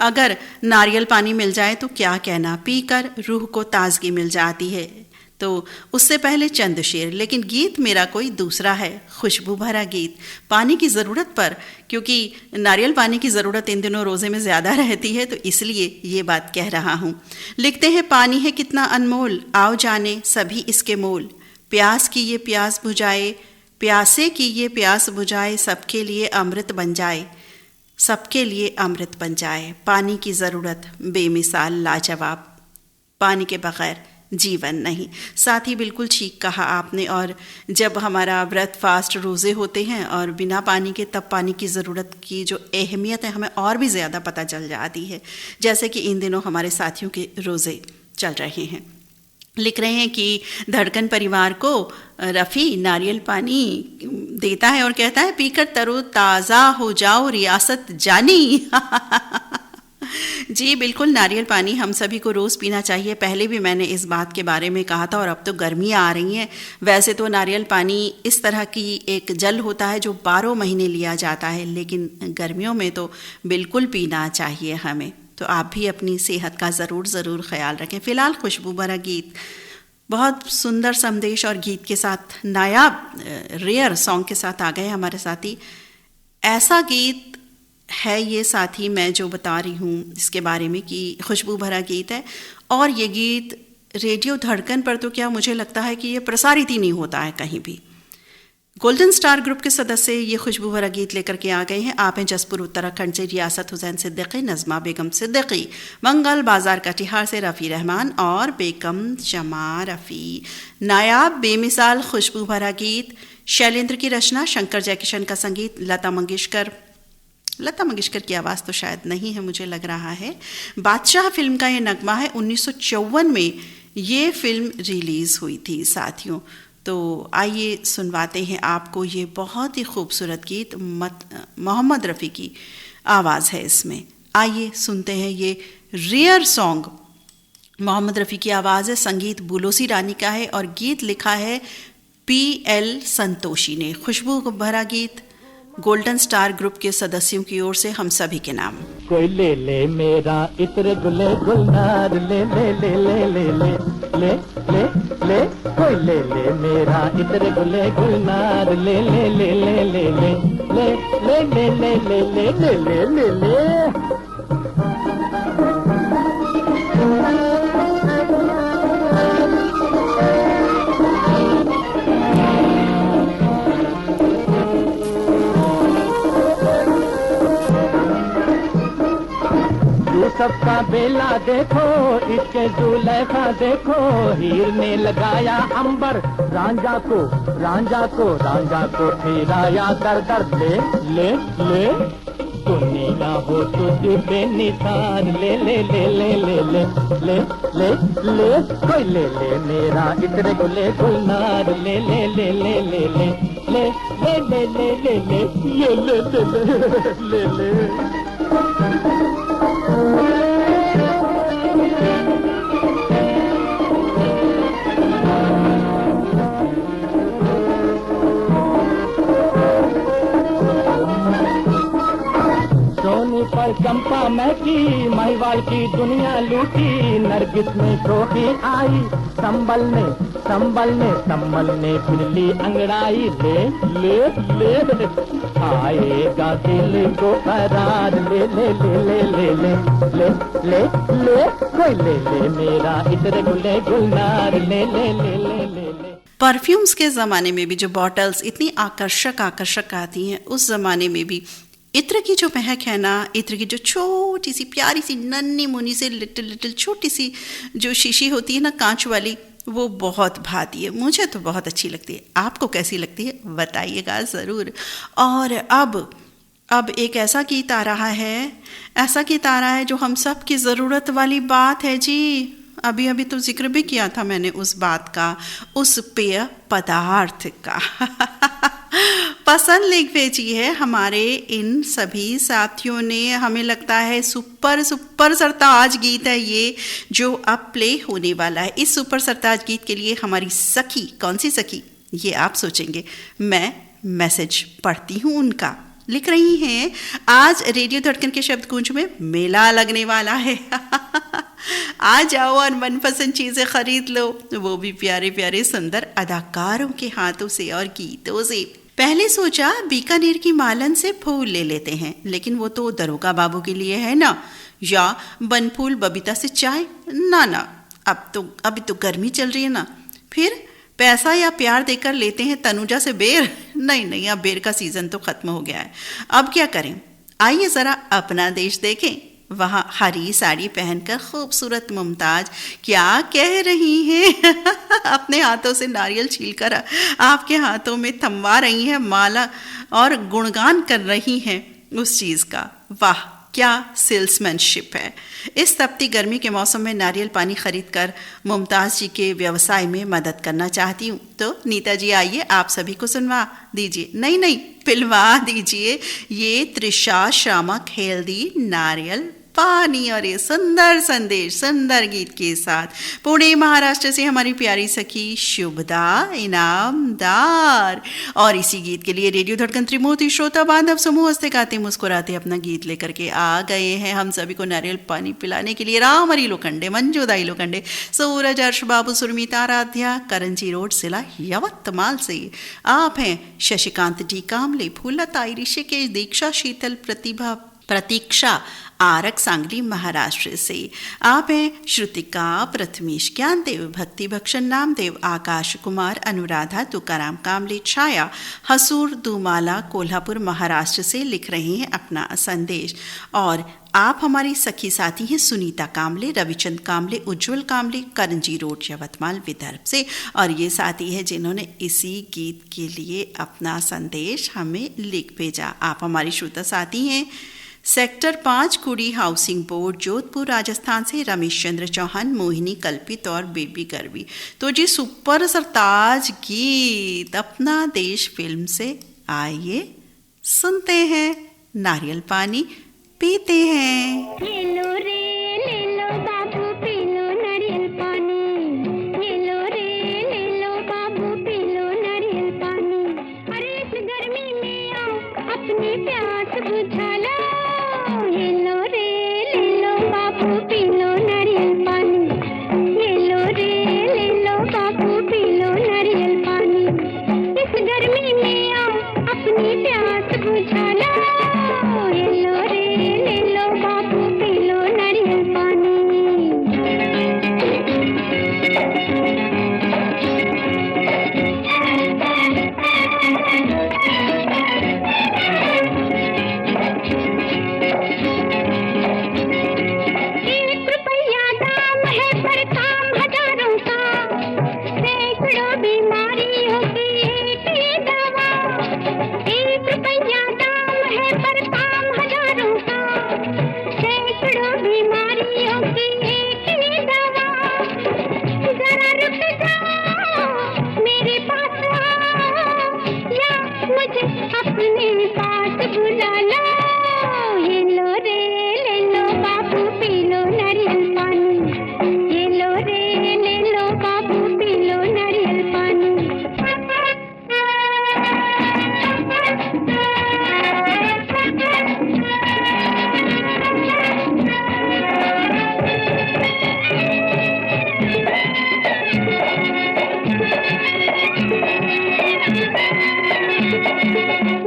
अगर नारियल पानी मिल जाए तो क्या कहना, पीकर रूह को ताजगी मिल जाती है। तो उससे पहले चंद शेर, लेकिन गीत मेरा कोई दूसरा है, खुशबू भरा गीत। पानी की ज़रूरत पर, क्योंकि नारियल पानी की ज़रूरत इन दिनों रोज़े में ज़्यादा रहती है, तो इसलिए ये बात कह रहा हूँ। लिखते हैं, पानी है कितना अनमोल, आओ जाने सभी इसके मोल। प्यास की ये प्यास बुझाए, प्यासे की ये प्यास बुझाए, सबके लिए अमृत बन जाए, सबके लिए अमृत बन जाए। पानी की ज़रूरत बेमिसाल लाजवाब, पानी के बग़ैर जीवन नहीं। साथ ही बिल्कुल ठीक कहा आपने। और जब हमारा व्रत फास्ट रोज़े होते हैं और बिना पानी के, तब पानी की ज़रूरत की जो अहमियत है हमें और भी ज़्यादा पता चल जाती है, जैसे कि इन दिनों हमारे साथियों के रोज़े चल रहे हैं। लिख रहे हैं कि धड़कन परिवार को रफ़ी नारियल पानी देता है और कहता है, पीकर तरो ताज़ा हो जाओ रियासत जानी। जी बिल्कुल, नारियल पानी हम सभी को रोज़ पीना चाहिए। पहले भी मैंने इस बात के बारे में कहा था और अब तो गर्मियाँ आ रही हैं। वैसे तो नारियल पानी इस तरह की एक जल होता है जो 12 महीने लिया जाता है, लेकिन गर्मियों में तो बिल्कुल पीना चाहिए हमें। तो आप भी अपनी सेहत का ज़रूर ख्याल रखें। फ़िलहाल खुशबू भरा गीत, बहुत सुंदर संदेश और गीत के साथ नायाब रेयर सॉन्ग के साथ आ गए हमारे साथी। ऐसा गीत है ये साथी मैं जो बता रही हूँ इसके बारे में कि खुशबू भरा गीत है, और ये गीत रेडियो धड़कन पर तो क्या, मुझे लगता है कि ये प्रसारित ही नहीं होता है कहीं भी। गोल्डन स्टार ग्रुप के सदस्य ये खुशबू भरा गीत लेकर के आ गए हैं। आप हैं जसपुर उत्तराखंड से रियासत हुसैन सिद्दीकी, नज़मा बेगम सिद्दीकी, मंगल बाजार कटिहार से रफ़ी रहमान और बेगम जमा रफ़ी। नायाब बेमिसाल खुशबू भरा गीत, शैलेंद्र की रचना, शंकर जयकिशन का संगीत, लता मंगेशकर की आवाज़ तो शायद नहीं है, मुझे लग रहा है। बादशाह फिल्म का ये नगमा है। 1954 में ये फिल्म रिलीज़ हुई थी साथियों। तो आइए सुनवाते हैं आपको ये बहुत ही खूबसूरत गीत। मोहम्मद रफ़ी की आवाज़ है इसमें। आइए सुनते हैं ये रेयर सॉन्ग। मोहम्मद रफ़ी की आवाज़ है, संगीत बुलोसी रानी का है और गीत लिखा है PL संतोषी ने। खुशबू भरा गीत गोल्डन स्टार ग्रुप के सदस्यों की ओर से हम सभी के नाम। कोई ले ले मेरा इत्र गुले गुलनार, ले ले ले ले ले ले ले ले ले, कोई ले ले मेरा इत्र गुले गुलनार, ले ले ले ले ले ले ले ले ले ले ले ले ले ले ले। सबका बेला देखो, इसके जुलेखा देखो, हीर ने लगाया अंबर रांझा को, रांझा को, रांझा को फिराया दर दर। ले ले ले दुनिया हो तुझ बेनिसार, ले ले ले ले ले ले ले ले ले कोई ले ले मेरा इतने गुले गुलनार, ले ले ले ले ले ले ले ले ले ले ले ले ये ले ले ले ले। सोनी पर चंपा महकी, महिवाल की दुनिया लूटी, नरगिस में शोखी आई, संबल ने संबल ने संबल ने फिर ली अंगड़ाई, ले ले ले आएगा दिल को करार, ले ले ले ले ले ले ले ले ले कोई ले ले मेरा इतने गुले गुलनार, ले ले ले ले ले ले। परफ्यूम्स के ज़माने में भी जो बॉटल्स इतनी आकर्षक आकर्षक आती हैं, उस ज़माने में भी इत्र की जो महक है ना, इत्र की जो छोटी सी प्यारी सी नन्ही मुनी से लिटिल लिटिल छोटी सी जो शीशी होती है ना कांच वाली, वो बहुत भाती है। मुझे तो बहुत अच्छी लगती है। आपको कैसी लगती है बताइएगा ज़रूर। और अब एक ऐसा गीत आ रहा है, ऐसा गीत आ रहा है जो हम सब की ज़रूरत वाली बात है जी। अभी तो जिक्र भी किया था मैंने उस बात का, उस पेय पदार्थ का। पसंद लिख भेजी है हमारे इन सभी साथियों ने। हमें लगता है सुपर सरताज गीत है ये जो अब प्ले होने वाला है। इस सुपर सरताज गीत के लिए हमारी सखी, कौन सी सखी ये आप सोचेंगे, मैं मैसेज पढ़ती हूँ उनका। लिख रही हैं, आज रेडियो धड़कन के शब्द कुंज में मेला लगने वाला है। आ जाओ और मनपसंद चीज़ें खरीद लो, वो भी प्यारे प्यारे सुंदर अदाकारों के हाथों से और गीतों से। पहले सोचा बीकानेर की मालन से फूल ले लेते हैं, लेकिन वो तो दरोगा बाबू के लिए है ना, या बनफूल बबीता से चाय ना, अभी तो गर्मी चल रही है ना। फिर पैसा या प्यार देकर लेते हैं तनुजा से बेर। नहीं, अब बेर का सीजन तो खत्म हो गया है। अब क्या करें, आइए ज़रा अपना देश देखें। वहाँ हरी साड़ी पहनकर खूबसूरत मुमताज क्या कह रही हैं। अपने हाथों से नारियल छीलकर आपके हाथों में थमवा रही हैं माला और गुणगान कर रही हैं उस चीज़ का। वाह क्या सेल्समैनशिप है। इस तपती गर्मी के मौसम में नारियल पानी खरीद कर मुमताज़ जी के व्यवसाय में मदद करना चाहती हूँ। तो नीता जी आइए आप सभी को सुनवा दीजिए, नहीं पिलवा दीजिए ये त्रिशा शामक हेल्दी नारियल पानी और ये सुंदर संदेश सुंदर गीत के साथ। पुणे महाराष्ट्र से हमारी प्यारी सखी शुभदा इनामदार, और इसी गीत के लिए रेडियो धड़कन त्रिमूर्ति श्रोता बांधव समूह हंसते गाते मुस्कुराते अपना गीत लेकर के आ गए हैं हम सभी को नारियल पानी पिलाने के लिए। राम हरी लोखंडे, मंजूदाई लोखंडे, सूरज, अर्श बाबू, सुरमिता, आराध्या, करंजी रोड जिला यवतमाल से। आप हैं शशिकांत डी कामले, फूलता, ऋषिकेश, दीक्षा, शीतल, प्रतिभा, प्रतीक्षा, आरक, सांगली महाराष्ट्र से। आप हैं श्रुतिका, प्रथमेश, ज्ञानदेव, भक्ति भक्षण, नामदेव, आकाश कुमार, अनुराधा, तुकाराम कामले, छाया, हसूर, दुमाला, कोल्हापुर महाराष्ट्र से लिख रहे हैं अपना संदेश। और आप हमारी सखी साथी हैं सुनीता कामले, रविचंद कामले, उज्जवल कामले, करंजी रोड यवतमाल विदर्भ से। और ये साथी है जिन्होंने इसी गीत के लिए अपना संदेश हमें लिख भेजा। आप हमारी श्रोता साथी हैं सेक्टर 5 कुड़ी हाउसिंग बोर्ड जोधपुर राजस्थान से रमेश चंद्र चौहान, मोहिनी, कल्पित और बेबी गर्वी। तो जी सुपर सरताज गीत अपना देश फिल्म से आइए सुनते हैं, नारियल पानी पीते हैं। ले लो रे ले लो बाबू पी लो नारियल पानी, ले लो रे ले लो बाबू पी लो नारियल पानी। अरे इस गर्मी में आओ अपनी प्यास बुझा लो, ले लो रे ले लो बाबू पी लो नारियल पानी, ले लो रे ले लो बाबू पी लो नारियल पानी। इस गर्मी में आओ अपनी प्यास बुझा लो, ले लो रे ले लो बाबू पी लो नारियल पानी। एक पर काम हजारों का, सैकड़ों बीमारियों की एक ही दवा। 1 रुपया दाम है पर काम हजारों का, सैकड़ों बीमारियों की एक ही दवा। जरा रुक जाओ मेरे पास आओ, या मुझे अपने पास बुला लो। ये लो रे ले लो बाबू पी लो नारियल पानी, ये लो रे ले लो बाबू पी लो नारियल पानी।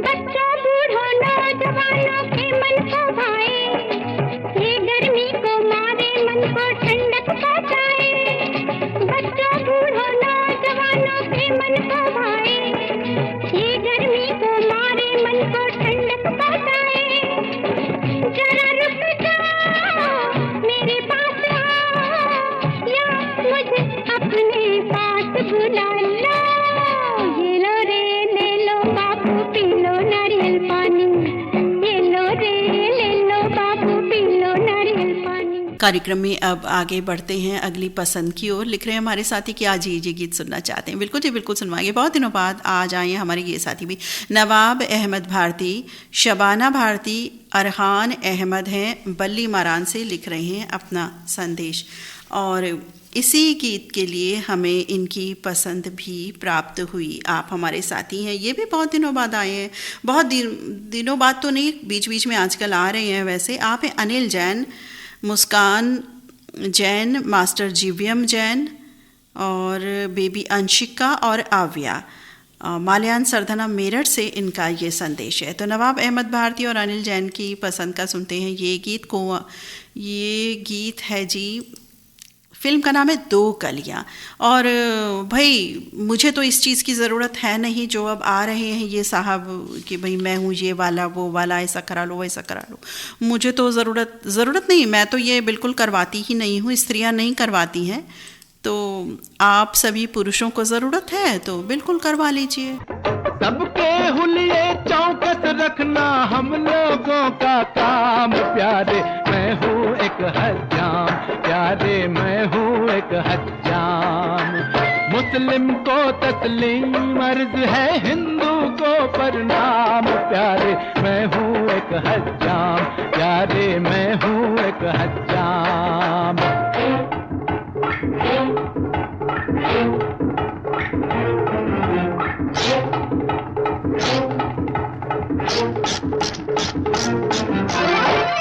बच्चों बूढ़ों नौजवानों के मन को भाए, ये गर्मी को मारे मन को ठंडक पहुंचाए। बच्चों बूढ़ों नौजवानों के मन को भाए, ये गर्मी को मारे मन को ठंडक पहुंचाए। जरा रुक जाओ मेरे पास आओ, या मुझे अपने पास बुला लो। ये लो रे ले लो बाबू पी लो नारियल पानी, ये लो रे ले लो बाबू पी लो नारियल पानी। कार्यक्रम में अब आगे बढ़ते हैं अगली पसंद की ओर। लिख रहे हैं हमारे साथी कि आज ये गीत सुनना चाहते हैं। बिल्कुल जी बिल्कुल सुनवाएंगे। बहुत दिनों बाद आज आए हैं हमारे ये साथी भी, नवाब अहमद भारती, शबाना भारती, अरहान अहमद हैं, बल्ली मारान से लिख रहे हैं अपना संदेश। और इसी गीत के लिए हमें इनकी पसंद भी प्राप्त हुई। आप हमारे साथी हैं, ये भी बहुत दिनों बाद आए हैं। बहुत दिनों बाद तो नहीं, बीच बीच में आजकल आ रहे हैं। वैसे आप हैं अनिल जैन, मुस्कान जैन, मास्टर जीव्यम जैन और बेबी अंशिका और आव्या। माल्यान सरधना मेरठ से इनका ये संदेश है। तो नवाब अहमद भारती और अनिल जैन की पसंद का सुनते हैं ये गीत को। ये गीत है जी, फिल्म का नाम है 2 कलियां। और भाई मुझे तो इस चीज़ की ज़रूरत है नहीं जो अब आ रहे हैं ये साहब कि भाई मैं हूँ ये वाला वो वाला, ऐसा करा लो वैसा करा लो। मुझे तो ज़रूरत नहीं, मैं तो ये बिल्कुल करवाती ही नहीं हूँ, स्त्रियाँ नहीं करवाती हैं। तो आप सभी पुरुषों को ज़रूरत है तो बिल्कुल करवा लीजिए। सबके हुलिये चौकस रखना हम लोगों का काम, प्यारे मैं हूँ एक हज्जाम, प्यारे मैं हूँ एक हज्जाम। मुस्लिम को तस्लीम अर्ज है, हिंदू को प्रणाम, प्यारे मैं हूँ एक हज्जाम, प्यारे मैं हूँ एक हज्जाम।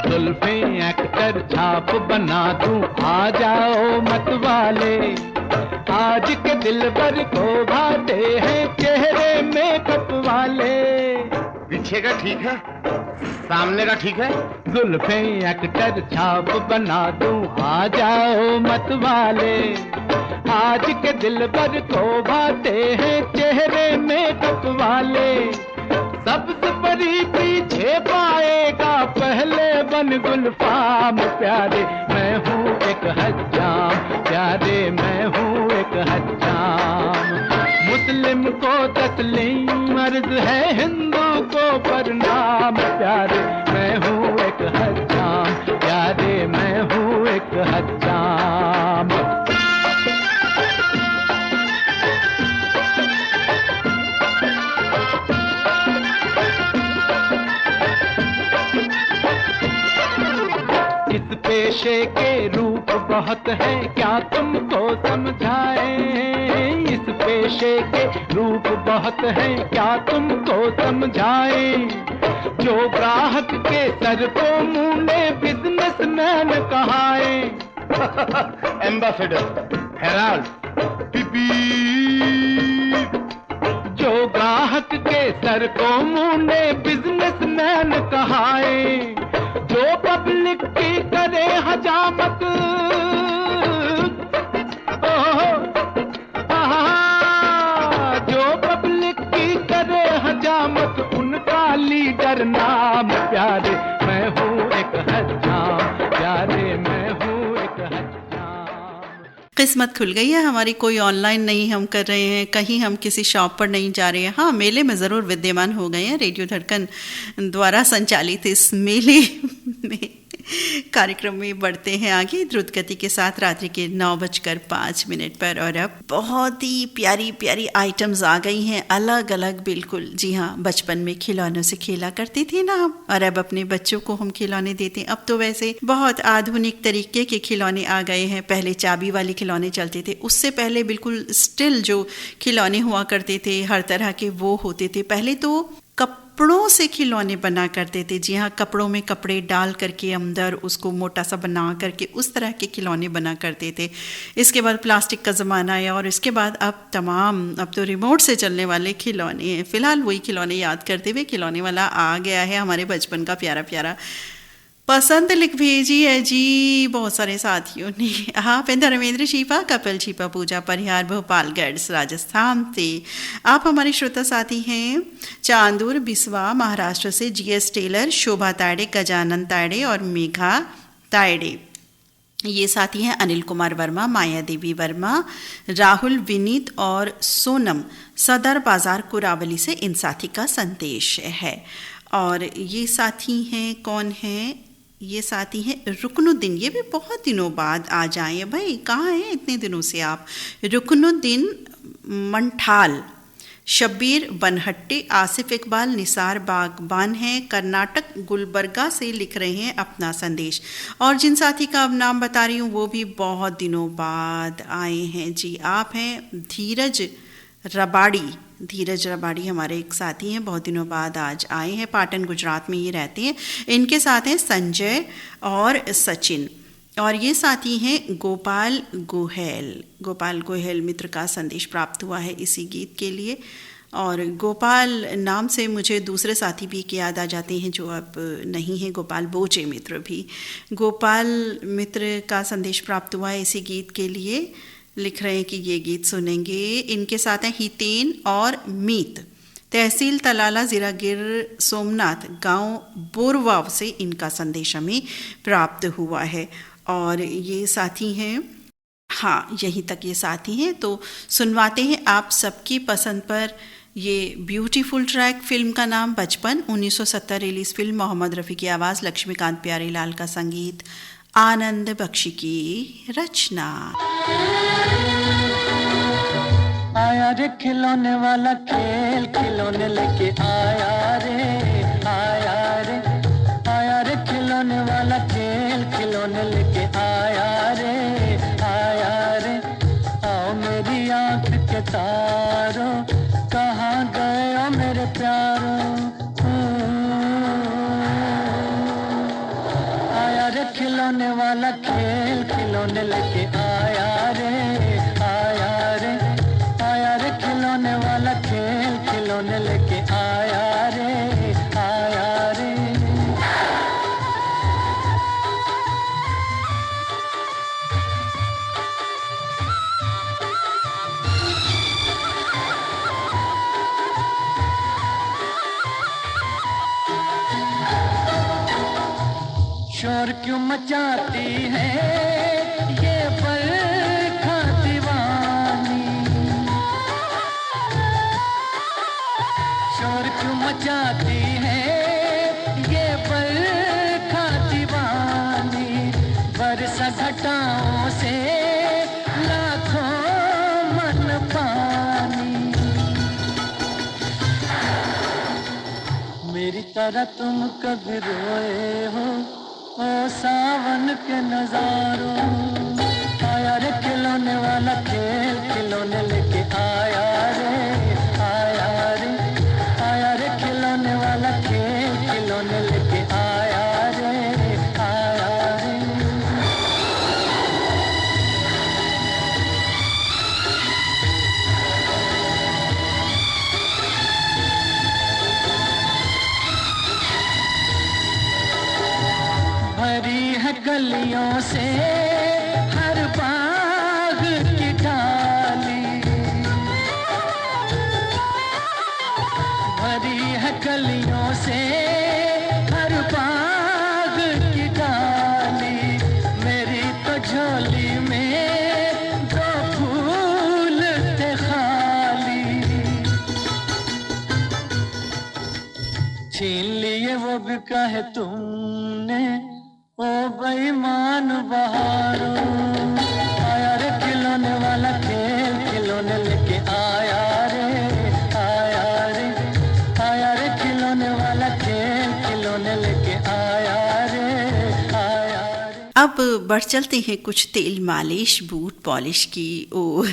जुल्फें एक्टर छाप बना दूं, आ जाओ मत वाले। आज के दिलबर को भाते हैं चेहरे मेकअप वाले। पीछे का ठीक है, सामने का ठीक है। जुल्फें एक्टर छाप बना दूं, आ जाओ मत वाले। आज के दिलबर को भाते हैं चेहरे मेकअप वाले। सबसे बड़ी पीछे पाएगा, पहले बन गुलफाम, प्यारे मैं हूँ एक हज्जाम, प्यारे मैं हूँ एक हज्जाम। मुस्लिम को तस्लीम अर्ज है, हिंदू को प्रणाम, प्यारे मैं हूँ एक हज्जाम, प्यारे मैं हूँ एक हज्जाम। इस पेशे के रूप बहुत है, क्या तुमको समझाएं। इस पेशे के रूप बहुत है, क्या तुमको समझाएं। जो ग्राहक के सर को मुंडे बिजनेसमैन कहाएं। एम्बेसडर, हेराल्ड, पीपी। जो ग्राहक के सर को मुंडे बिजनेसमैन कहाएं। जो पब्लिक की करे हजामत, जो पब्लिक की करे हजामत, उनका लीडर नाम, प्यारे मैं हूँ एक हज्जाम, प्यारे मैं हूँ एक हज्जाम। किस्मत खुल गई है हमारी, कोई ऑनलाइन नहीं हम कर रहे हैं, कहीं हम किसी शॉप पर नहीं जा रहे हैं। हाँ, मेले में ज़रूर विद्यमान हो गए हैं। रेडियो धड़कन द्वारा संचालित इस मेले में कार्यक्रम में बढ़ते हैं आगे द्रुत गति के साथ रात्रि के 9:05 पर। और अब बहुत ही प्यारी प्यारी आइटम्स आ गई हैं, अलग अलग बिल्कुल। जी हाँ, बचपन में खिलौनों से खेला करते थे ना हम, और अब अपने बच्चों को हम खिलौने देते हैं। अब तो वैसे बहुत आधुनिक तरीके के खिलौने आ गए हैं। पहले चाबी वाले खिलौने चलते थे, उससे पहले बिल्कुल स्टिल जो खिलौने हुआ करते थे हर तरह के वो होते थे। पहले तो कपड़ों से खिलौने बना करते थे। जी हाँ, कपड़ों में कपड़े डाल करके अंदर उसको मोटा सा बना करके उस तरह के खिलौने बना करते थे। इसके बाद प्लास्टिक का ज़माना आया और इसके बाद अब तो रिमोट से चलने वाले खिलौने हैं। फ़िलहाल वही खिलौने याद करते हुए खिलौने वाला आ गया है हमारे बचपन का प्यारा प्यारा। पसंद लिख भेजी है जी बहुत सारे साथियों ने। आप हैं धर्मेंद्र शिपा, कपिल शिपा, पूजा परिहार, भोपालगढ़ राजस्थान से। आप हमारे श्रोता साथी हैं चांदूर बिस्वा महाराष्ट्र से, GS टेलर, शोभा तायडे, गजानन तायडे और मेघा तायडे। ये साथी हैं अनिल कुमार वर्मा, माया देवी वर्मा, राहुल, विनीत और सोनम, सदर बाजार कुरावली से इन साथी का संदेश है। और ये साथी हैं, कौन हैं ये साथी हैं रुकनुद्दीन। ये भी बहुत दिनों बाद आ जाए भाई, कहाँ हैं इतने दिनों से आप। रुकनुद्दीन मंठाल, शब्बीर बनहट्टी, आसिफ इकबाल, निसार बागबान हैं, कर्नाटक गुलबर्गा से लिख रहे हैं अपना संदेश। और जिन साथी का अब नाम बता रही हूँ वो भी बहुत दिनों बाद आए हैं जी। आप हैं धीरज रबाड़ी हमारे एक साथी हैं, बहुत दिनों बाद आज आए हैं। पाटन गुजरात में ये रहते हैं। इनके साथ हैं संजय और सचिन। और ये साथी हैं गोपाल गोहेल मित्र का संदेश प्राप्त हुआ है इसी गीत के लिए। और गोपाल नाम से मुझे दूसरे साथी भी याद आ जाते हैं जो अब नहीं हैं, गोपाल बोचे मित्र भी। गोपाल मित्र का संदेश प्राप्त हुआ है इसी गीत के लिए, लिख रहे हैं कि ये गीत सुनेंगे। इनके साथ हैं हितेन और मीत, तहसील तलाला, ज़िला गिर सोमनाथ, गांव बोरवाव से इनका संदेश हमें प्राप्त हुआ है। और ये साथी हैं, हाँ यहीं तक ये साथी हैं। तो सुनवाते हैं आप सबकी पसंद पर ये ब्यूटीफुल ट्रैक। फिल्म का नाम बचपन, 1970 रिलीज फिल्म, मोहम्मद रफ़ी की आवाज़, लक्ष्मीकांत प्यारेलाल का संगीत, आनंद बख्शी की रचना। आया रे खिलौने वाला खेल खिलौने लेके आया रे, आया रे, आया रे खिलौने वाला खेल खिलौने लेके आया रे, आया रे। आओ मेरी आंख के तारों, कहाँ गए हो मेरे प्यारों। आया रे खिलौने वाला खेल खिलौने लेके आया रे, आया रे, आया रे खिलौने वाला खेल खिलौने लेके आया रे, आया रे। शोर क्यों मचाती है ये बरखा दीवानी, शोर क्यों मचाती है ये बरखा दीवानी। बरसा घटाओं से लाखों मन पानी, मेरी तरह तुम कभी रोए हो ओ सावन के नजारों। आया रे खिलौने वाला खेल खिलौने लेके आया रे, आया रे, आया रे खिलौने वाला खेल खिलौने लेके आया रे, आया रे। भरी है गलियों से हर बाग की डाली, भरी है गलियों से हर बाग की डाली। मेरी तो झोली में है तुमने ओ बेईमान बहारो, आया रे खिलौने वाला खेल खिलौने लेके आया रे, आया रे, आया रे खिलौने वाला खेल खिलौने लेके आया रे, आया रे। अब बढ़ चलते हैं कुछ तेल मालिश बूट पॉलिश की ओर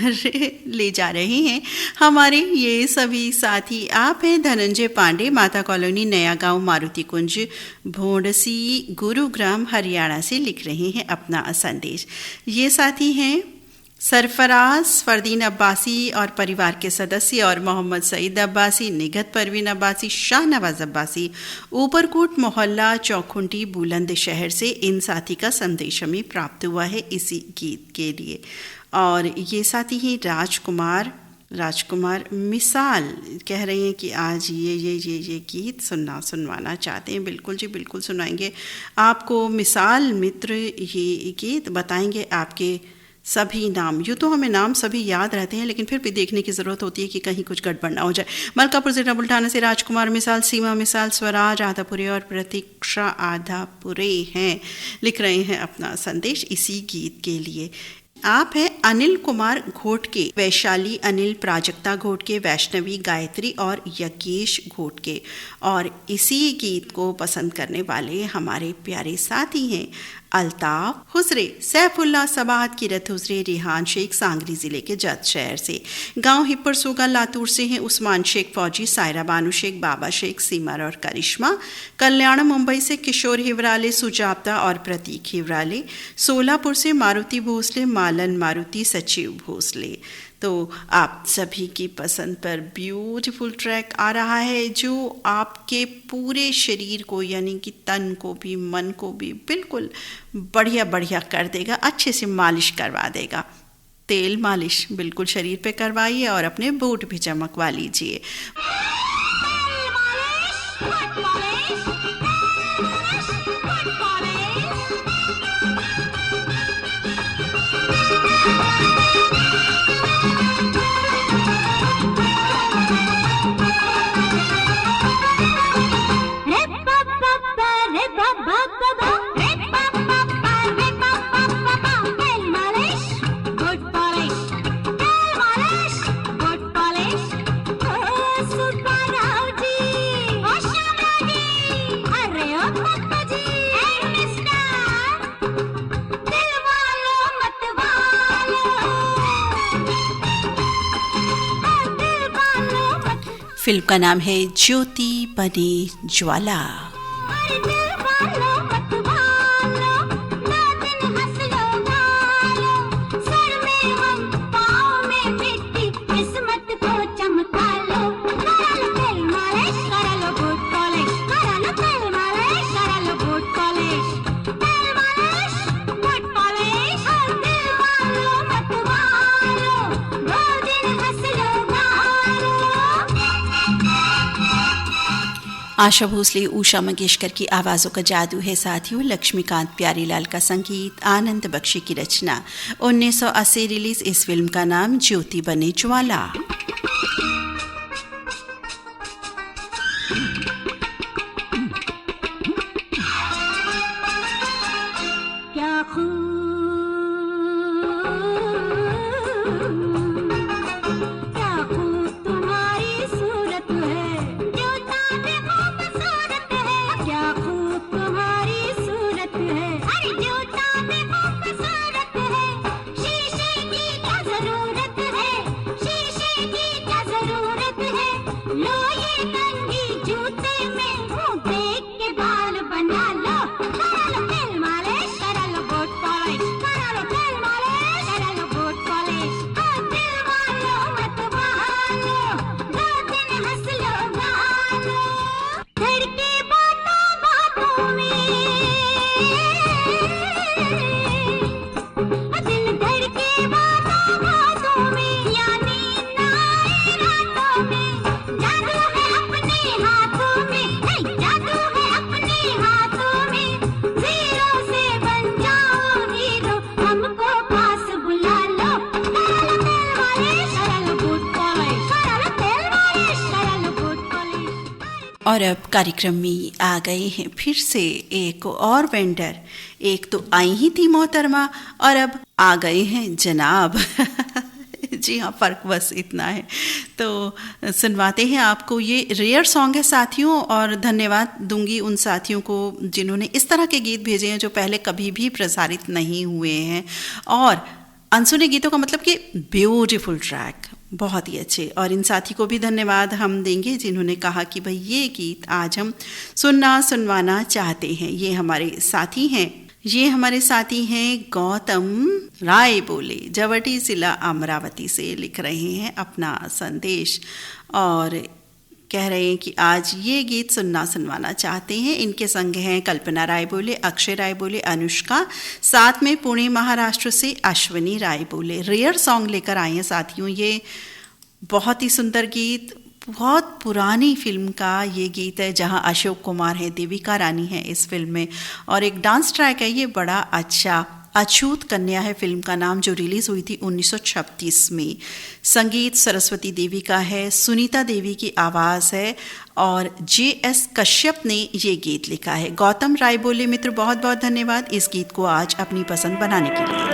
ले जा रहे हैं हमारे ये सभी साथी। आप हैं धनंजय पांडे, माता कॉलोनी, नया गांव, मारुति कुंज, भोंडसी, गुरुग्राम, हरियाणा से लिख रहे हैं अपना संदेश। ये साथी हैं सरफराज फरदीन अब्बासी और परिवार के सदस्य और मोहम्मद सईद अब्बासी, निगत परवीन अब्बासी, शाहनवाज अब्बासी, ऊपरकोट मोहल्ला, चौखुंटी, बुलंदशहर से। इन साथी का संदेश हमें प्राप्त हुआ है इसी गीत के लिए। और ये साथी हैं राजकुमार मिसाल, कह रहे हैं कि आज ये गीत सुनवाना चाहते हैं। बिल्कुल जी, बिल्कुल सुनाएंगे आपको मिसाल मित्र ये गीत। बताएंगे आपके सभी नाम। यूँ तो हमें नाम सभी याद रहते हैं, लेकिन फिर भी देखने की ज़रूरत होती है कि कहीं कुछ गड़बड़ ना हो जाए। मलकापुर जिला बुल्ढाना से राजकुमार मिसाल, सीमा मिसाल, स्वराज आधापुरे और प्रतीक्षा आधापुरे हैं, लिख रहे हैं अपना संदेश इसी गीत के लिए। आप हैं अनिल कुमार घोटके, वैशाली अनिल, प्राजक्ता घोटके, वैष्णवी, गायत्री और यज्ञेश घोटके। और इसी गीत को पसंद करने वाले हमारे प्यारे साथी हैं अल्ताफ हुसरे, सैफुल्ला सबात, किरत हुसरे, रिहान शेख, सांगली ज़िले के जत शहर से। गांव हिप्पर सोगा लातूर से हैं उस्मान शेख फौजी, सायरा बानू शेख, बाबा शेख, सीमर और करिश्मा। कल्याण मुंबई से किशोर हिवराले, सुजाप्ता और प्रतीक हिवराले। सोलापुर से मारुति भोसले, मालन मारुति, सचिव भोसले। तो आप सभी की पसंद पर ब्यूटीफुल ट्रैक आ रहा है जो आपके पूरे शरीर को, यानी कि तन को भी मन को भी बिल्कुल बढ़िया कर देगा, अच्छे से मालिश करवा देगा। तेल मालिश बिल्कुल शरीर पे करवाइए और अपने बूट भी चमकवा लीजिए। फिल्म का नाम है ज्योति बने ज्वाला। आशा भोसले, उषा मंगेशकर की आवाज़ों का जादू है साथियों। लक्ष्मीकांत प्यारीलाल का संगीत, आनंद बख्शी की रचना। 1980 रिलीज इस फिल्म का नाम ज्योति बने ज्वाला। और अब कार्यक्रम में आ गए हैं फिर से एक और वेंडर। एक तो आई ही थी मोहतरमा और अब आ गए हैं जनाब। जी हाँ, फ़र्क बस इतना है। तो सुनवाते हैं आपको। ये रेयर सॉन्ग है साथियों, और धन्यवाद दूंगी उन साथियों को जिन्होंने इस तरह के गीत भेजे हैं जो पहले कभी भी प्रसारित नहीं हुए हैं। और अनसुने गीतों का मतलब कि ब्यूटीफुल ट्रैक, बहुत ही अच्छे। और इन साथी को भी धन्यवाद हम देंगे जिन्होंने कहा कि भाई ये गीत आज हम सुनवाना चाहते हैं। ये हमारे साथी हैं गौतम राय बोले, जवटी जिला अमरावती से लिख रहे हैं अपना संदेश और कह रहे हैं कि आज ये गीत सुनवाना चाहते हैं। इनके संग हैं कल्पना राय बोले, अक्षय राय बोले, अनुष्का, साथ में पुणे महाराष्ट्र से अश्विनी राय बोले। रेयर सॉन्ग लेकर आए हैं साथियों। ये बहुत ही सुंदर गीत, बहुत पुरानी फिल्म का ये गीत है जहां अशोक कुमार है, देविका रानी है इस फिल्म में, और एक डांस ट्रैक है ये बड़ा अच्छा। अछूत कन्या है फिल्म का नाम, जो रिलीज हुई थी 1936 में। संगीत सरस्वती देवी का है, सुनीता देवी की आवाज़ है और JS कश्यप ने ये गीत लिखा है। गौतम राय बोले मित्र, बहुत बहुत धन्यवाद इस गीत को आज अपनी पसंद बनाने के लिए।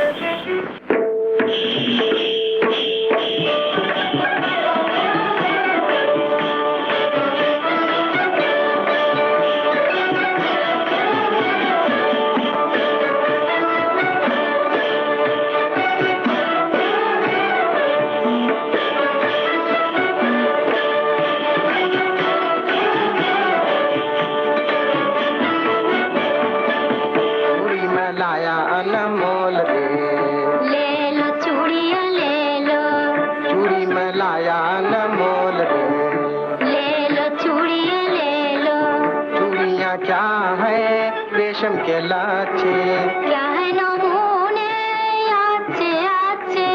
के लाचे क्या है नमूने आचे आचे,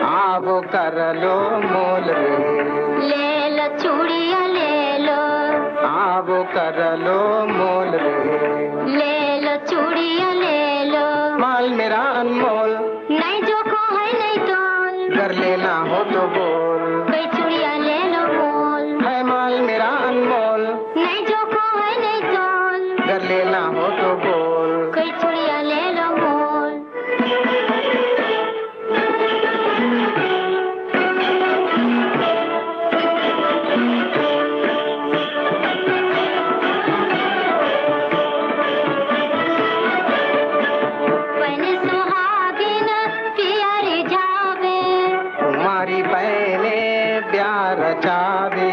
आवो कर लो मोल रे, ले लो चूड़िया ले लो, आवो कर लो मोल रे, ले लो चूड़िया ले लो। माल मेरा अनमोल, नहीं जो को है नहीं तोल, कर लेना हो तो बोल, कोई चूड़िया ले लो मोल। है माल मेरा अनमोल, नहीं जो को है नहीं तोल, कर लेना हो तो बोल, कोई चूड़िया ले लो मोल। पहने सुहागिन प्यारी जावे, तुम्हारी बहने प्यार चावे,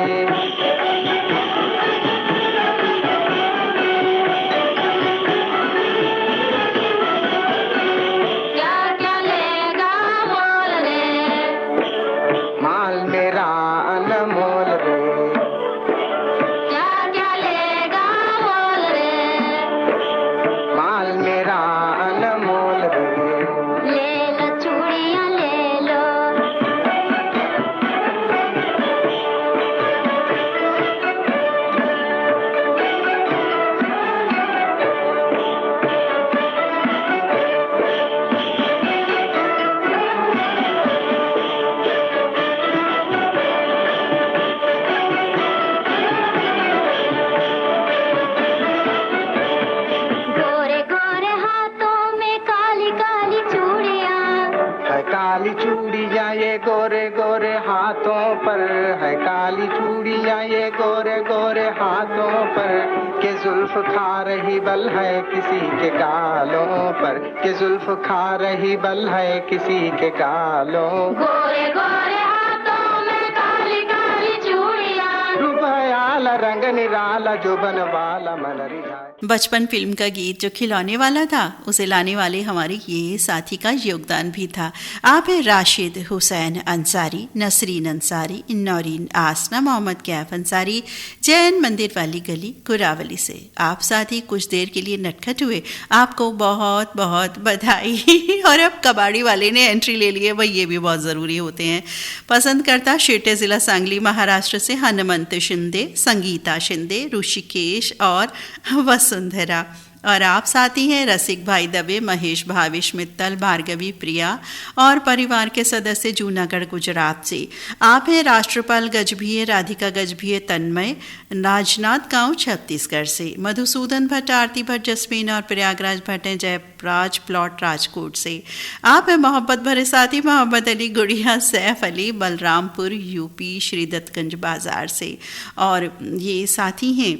गोरे गोरे हाथों पर है काली चूड़ियां, ये गोरे गोरे हाथों पर के जुल्फ खा रही बल है किसी के गालों पर, के जुल्फ खा रही बल है किसी के गालों। गोरे गोरे हाथों में काली काली चूड़ियां, रूपयाला रंग निराला जो बनवाला मन रिझाए। बचपन फिल्म का गीत जो खिलौने वाला था, उसे लाने वाले हमारे ये साथी का योगदान भी था। आप हैं राशिद हुसैन अंसारी, नसरीन अंसारी, नौरीन आसना, मोहम्मद कैफ अंसारी, जैन मंदिर वाली गली कुरावली से। आप साथी कुछ देर के लिए नटखट हुए, आपको बहुत बहुत बधाई। और अब कबाड़ी वाले ने एंट्री ले लिए, भाई ये भी बहुत ज़रूरी होते हैं। पसंद करता शेटे ज़िला सांगली महाराष्ट्र से हनुमंत शिंदे, संगीता शिंदे, ऋषिकेश और वसुंधरा। और आप साथी हैं रसिक भाई दबे, महेश, भावेश मित्तल, भार्गवी, प्रिया और परिवार के सदस्य जूनागढ़ गुजरात से। आप हैं राष्ट्रपाल गजभिये, राधिका गजभिये, तन्मय, राजनाथ गांव छत्तीसगढ़ से। मधुसूदन भट्ट, आरती भट्ट, जसमीन और प्रयागराज भट्ट हैं जयराज प्लॉट राजकोट से। आप हैं मोहब्बत भरे साथी मोहम्मद अली, गुड़िया, सैफ अली, बलरामपुर यूपी श्रीदत्तगंज बाजार से। और ये साथी हैं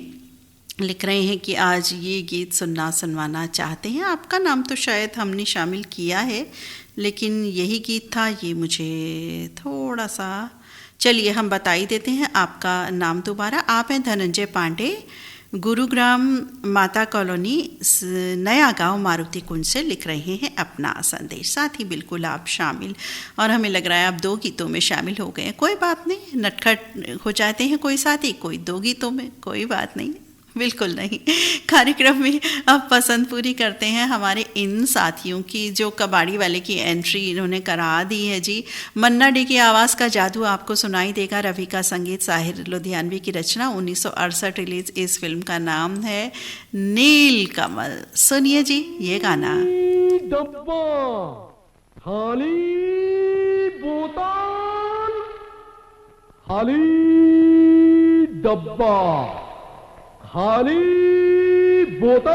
लिख रहे हैं कि आज ये गीत सुनवाना चाहते हैं। आपका नाम तो शायद हमने शामिल किया है, लेकिन यही गीत था, ये मुझे थोड़ा सा, चलिए हम बता ही देते हैं आपका नाम दोबारा। आप हैं धनंजय पांडे, गुरुग्राम माता कॉलोनी, नया गांव, मारुति कुंज से लिख रहे हैं अपना संदेश। साथ ही बिल्कुल आप शामिल, और हमें लग रहा है आप 2 गीतों में शामिल हो गए हैं। कोई बात नहीं, नटखट हो जाते हैं कोई साथी, कोई 2 गीतों में, कोई बात नहीं, बिल्कुल नहीं। कार्यक्रम में अब पसंद पूरी करते हैं हमारे इन साथियों की जो कबाड़ी वाले की एंट्री इन्होंने करा दी है जी। मन्ना डे की आवाज़ का जादू आपको सुनाई देगा, रवि का संगीत, साहिर लुधियानवी की रचना, 1968 रिलीज इस फिल्म का नाम है नील कमल। सुनिए जी ये गाना। डब्बा खाली बोतल, खाली डब्बा खाली बोतल,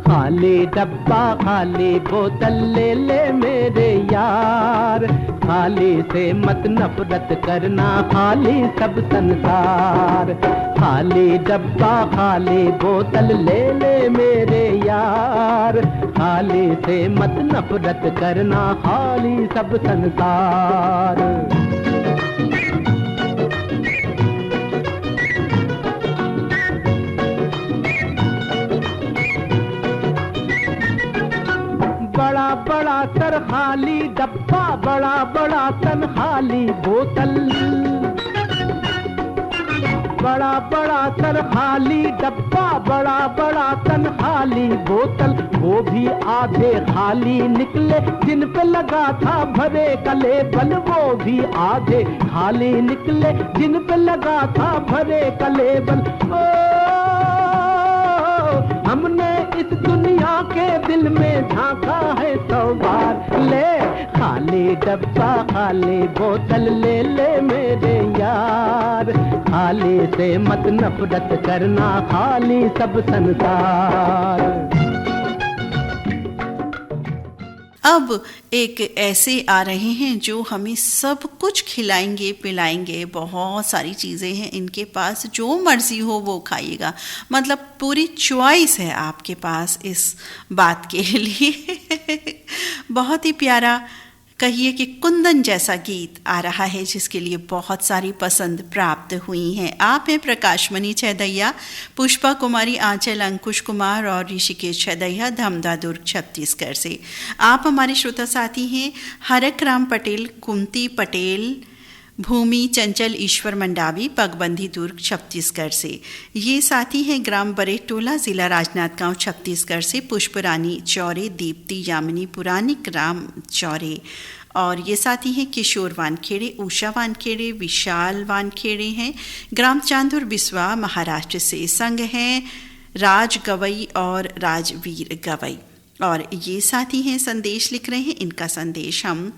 खाली डब्बा खाली बोतल ले ले मेरे यार, खाली से मत नफरत करना, खाली सब संसार। खाली डब्बा खाली बोतल ले ले मेरे यार, खाली से मत नफरत करना, खाली सब संसार। बड़ा बड़ा तर खाली डब्बा, बड़ा बड़ा तन खाली बोतल, बड़ा बड़ा तर खाली डब्बा, बड़ा बड़ा तन खाली बोतल, वो भी आधे खाली निकले जिन पे लगा था भरे का लेबल, वो भी आधे खाली निकले जिन पे लगा था भरे का लेबल। ओ हमने इस दुनिया के दिल में झांका है 100 बार, ले खाली डब्बा खाली बोतल ले ले मेरे यार, खाली से मत नफरत करना, खाली सब संसार। अब एक ऐसे आ रहे हैं जो हमें सब कुछ खिलाएंगे पिलाएंगे, बहुत सारी चीज़ें हैं इनके पास, जो मर्जी हो वो खाइएगा, मतलब पूरी चॉइस है आपके पास इस बात के लिए। बहुत ही प्यारा कहिए कि कुंदन जैसा गीत आ रहा है जिसके लिए बहुत सारी पसंद प्राप्त हुई हैं। आप हैं प्रकाशमणि छैदैया, पुष्पा कुमारी, आंचल, अंकुश कुमार और ऋषिकेश छैदैया, धमदा दुर्ग छत्तीसगढ़ से। आप हमारे श्रोता साथी हैं हरक राम पटेल, कुंती पटेल, भूमि चंचल, ईश्वर मंडावी, पगबंधी दुर्ग छत्तीसगढ़ से। ये साथी हैं ग्राम बरेटोला, जिला राजनांदगांव छत्तीसगढ़ से, पुष्परानी चौरे, दीप्ति यामिनी पुरानी ग्राम चौरे। और ये साथी हैं किशोर वानखेड़े, उषा वानखेड़े, विशाल वानखेड़े हैं ग्राम चांदुर बिस्वा महाराष्ट्र से। संग हैं राज गवई और राजवीर गवई। और ये साथी हैं संदेश लिख रहे हैं, इनका संदेश हम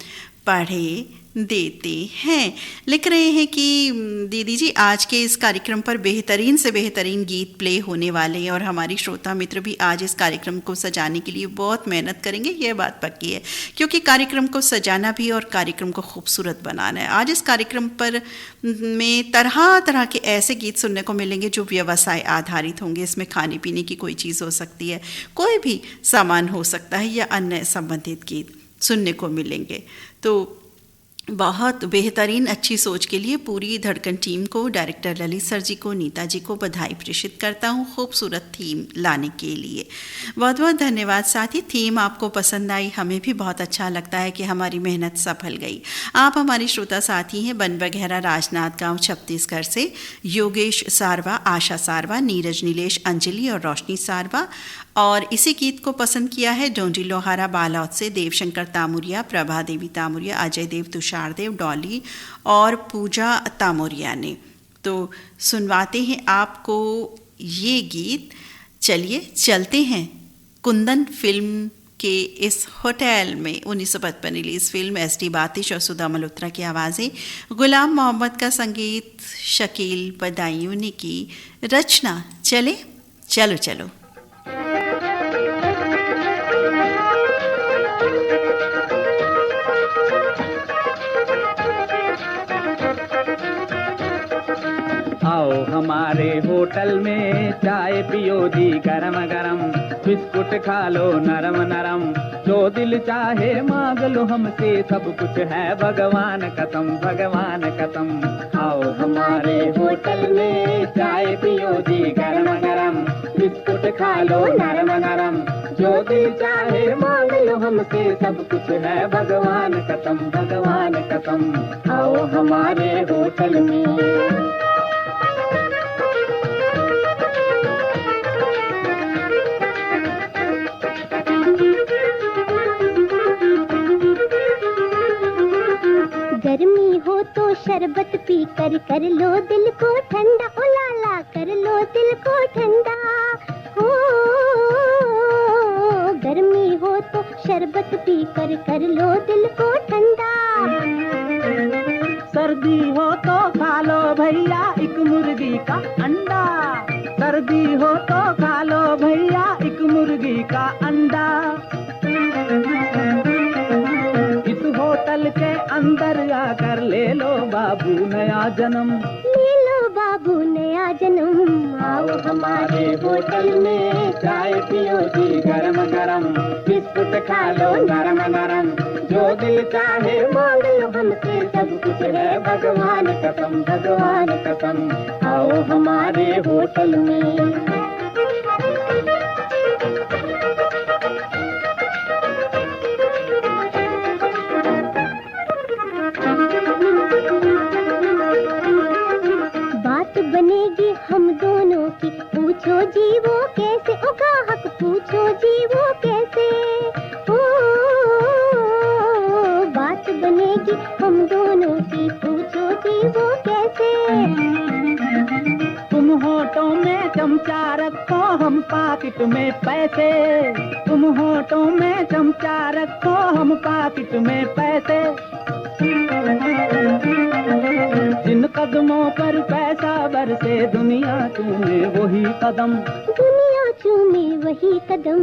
पढ़े देते हैं। लिख रहे हैं कि दीदी जी आज के इस कार्यक्रम पर बेहतरीन से बेहतरीन गीत प्ले होने वाले हैं, और हमारी श्रोता मित्र भी आज इस कार्यक्रम को सजाने के लिए बहुत मेहनत करेंगे, यह बात पक्की है, क्योंकि कार्यक्रम को सजाना भी और कार्यक्रम को खूबसूरत बनाना है। आज इस कार्यक्रम पर में तरह तरह के ऐसे गीत सुनने को मिलेंगे जो व्यवसाय आधारित होंगे। इसमें खाने पीने की कोई चीज़ हो सकती है, कोई भी सामान हो सकता है, या अन्य संबंधित गीत सुनने को मिलेंगे। तो बहुत बेहतरीन अच्छी सोच के लिए पूरी धड़कन टीम को, डायरेक्टर ललित सर जी को, नीता जी को बधाई प्रेषित करता हूँ खूबसूरत थीम लाने के लिए। बहुत बहुत धन्यवाद साथी। थीम आपको पसंद आई, हमें भी बहुत अच्छा लगता है कि हमारी मेहनत सफल गई। आप हमारी श्रोता साथी हैं बनबघेरा, राजनांदगांव छत्तीसगढ़ से। योगेश सारवा, आशा सारवा, नीरज नीलेश, अंजलि और रोशनी सारवा। और इसी गीत को पसंद किया है डोंडी लोहारा बालौद से देवशंकर तामुरिया, प्रभा देवी तामुरिया, अजय देव, तुषार देव, डॉली और पूजा तामुरिया ने। तो सुनवाते हैं आपको ये गीत। चलिए चलते हैं कुंदन फिल्म के इस होटल में 1955 रिलीज फिल्म एस.डी. बातिश और सुधा मल्होत्रा की आवाज़ें, गुलाम मोहम्मद का संगीत, शकील बदायूनी की रचना। चले चलो चलो। आओ हमारे होटल में चाय पियो जी गरम गरम, बिस्कुट खा लो नरम नरम, जो दिल चाहे मांग लो हमसे, सब कुछ है भगवान कसम भगवान कसम। आओ हमारे होटल में चाय पियो जी गरम गरम, बिस्कुट खा लो नरम नरम, जो दिल चाहे मांग लो हमसे, सब कुछ है भगवान कसम भगवान कसम। आओ हमारे होटल में। गर्मी हो तो शरबत पी कर लो दिल को ठंडा, ओ लाला कर लो दिल को ठंडा। हो गर्मी हो तो शरबत पी कर लो दिल को ठंडा। सर्दी हो तो खा लो भैया एक मुर्गी का अंडा, सर्दी हो तो खा लो भैया एक मुर्गी का अंडा। होटल के अंदर आकर ले लो बाबू नया जन्म, ले लो बाबू नया जन्म। आओ हमारे होटल में चाय पियो जी गरम गरम, बिस्कुट खा लो नरम नरम, जो दिल चाहे मांग लो हमसे, सब कुछ है भगवान कसम भगवान कसम। आओ हमारे होटल में। बनेगी हम दोनों की, पूछो जी वो कैसे, ओ ग्राहक पूछो जी वो कैसे। ओ बात बनेगी हम दोनों की, पूछो जी वो कैसे। तुम होठों में चमचा रखो हम पाकिट में पैसे, तुम होठों में चमचा रखो हम पाकिट में पैसे। जिन कदमों पर पैसा बरसे दुनिया चूमे वही कदम, दुनिया चूमे वही कदम।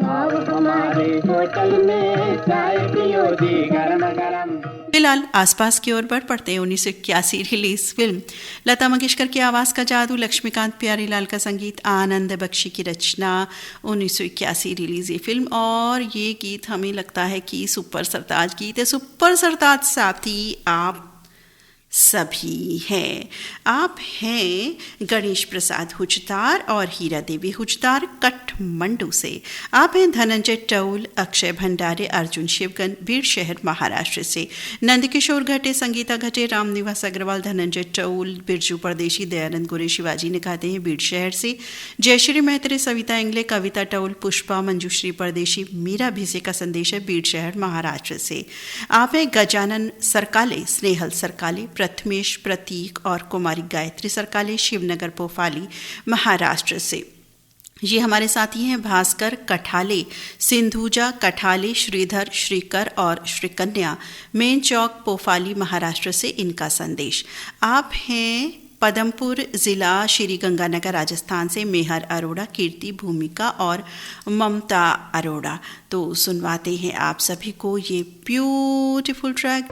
आओ हमारे होटल में चाय पियो जी गरम गरम। फिलहाल आसपास की ओर बढ़ पड़ते हैं 1981 रिलीज फिल्म लता मंगेशकर की आवाज़ का जादू, लक्ष्मीकांत प्यारीलाल का संगीत, आनंद बख्शी की रचना, 1981 रिलीज ये फिल्म। और ये गीत हमें लगता है कि सुपर सरताज गीत है। सुपर सरताज साथी आप सभी हैं। आप हैं गणेश प्रसाद हुजदार और हीरा देवी हुजदार काठमांडू से। आप हैं धनंजय टौल, अक्षय भंडारे, अर्जुन शिवगन, बीड़ शहर महाराष्ट्र से। नंदकिशोर घटे, संगीता घटे, रामनिवास अग्रवाल, धनंजय टौल, बिरजू परदेशी, दयानंद गोरे, शिवाजी ने कहते हैं बीड़ शहर से। जयश्री मेहत्रे, सविता इंगले, कविता टौल, पुष्पा, मंजूश्री परदेशी, मीरा भिसे का संदेश है बीड़ शहर महाराष्ट्र से। आप हैं गजानन सरकाले, स्नेहल सरकाले, प्रथमेश, प्रतीक और कुमारी गायत्री सरकाले, शिवनगर पोफाली महाराष्ट्र से। ये हमारे साथी हैं भास्कर कठाले, सिंधुजा कठाले, श्रीधर, श्रीकर और श्रीकन्या, मेन चौक पोफाली महाराष्ट्र से इनका संदेश। आप हैं पदमपुर ज़िला श्री गंगानगर राजस्थान से मेहर अरोड़ा, कीर्ति, भूमिका और ममता अरोड़ा। तो सुनवाते हैं आप सभी को ये ब्यूटीफुल ट्रैक।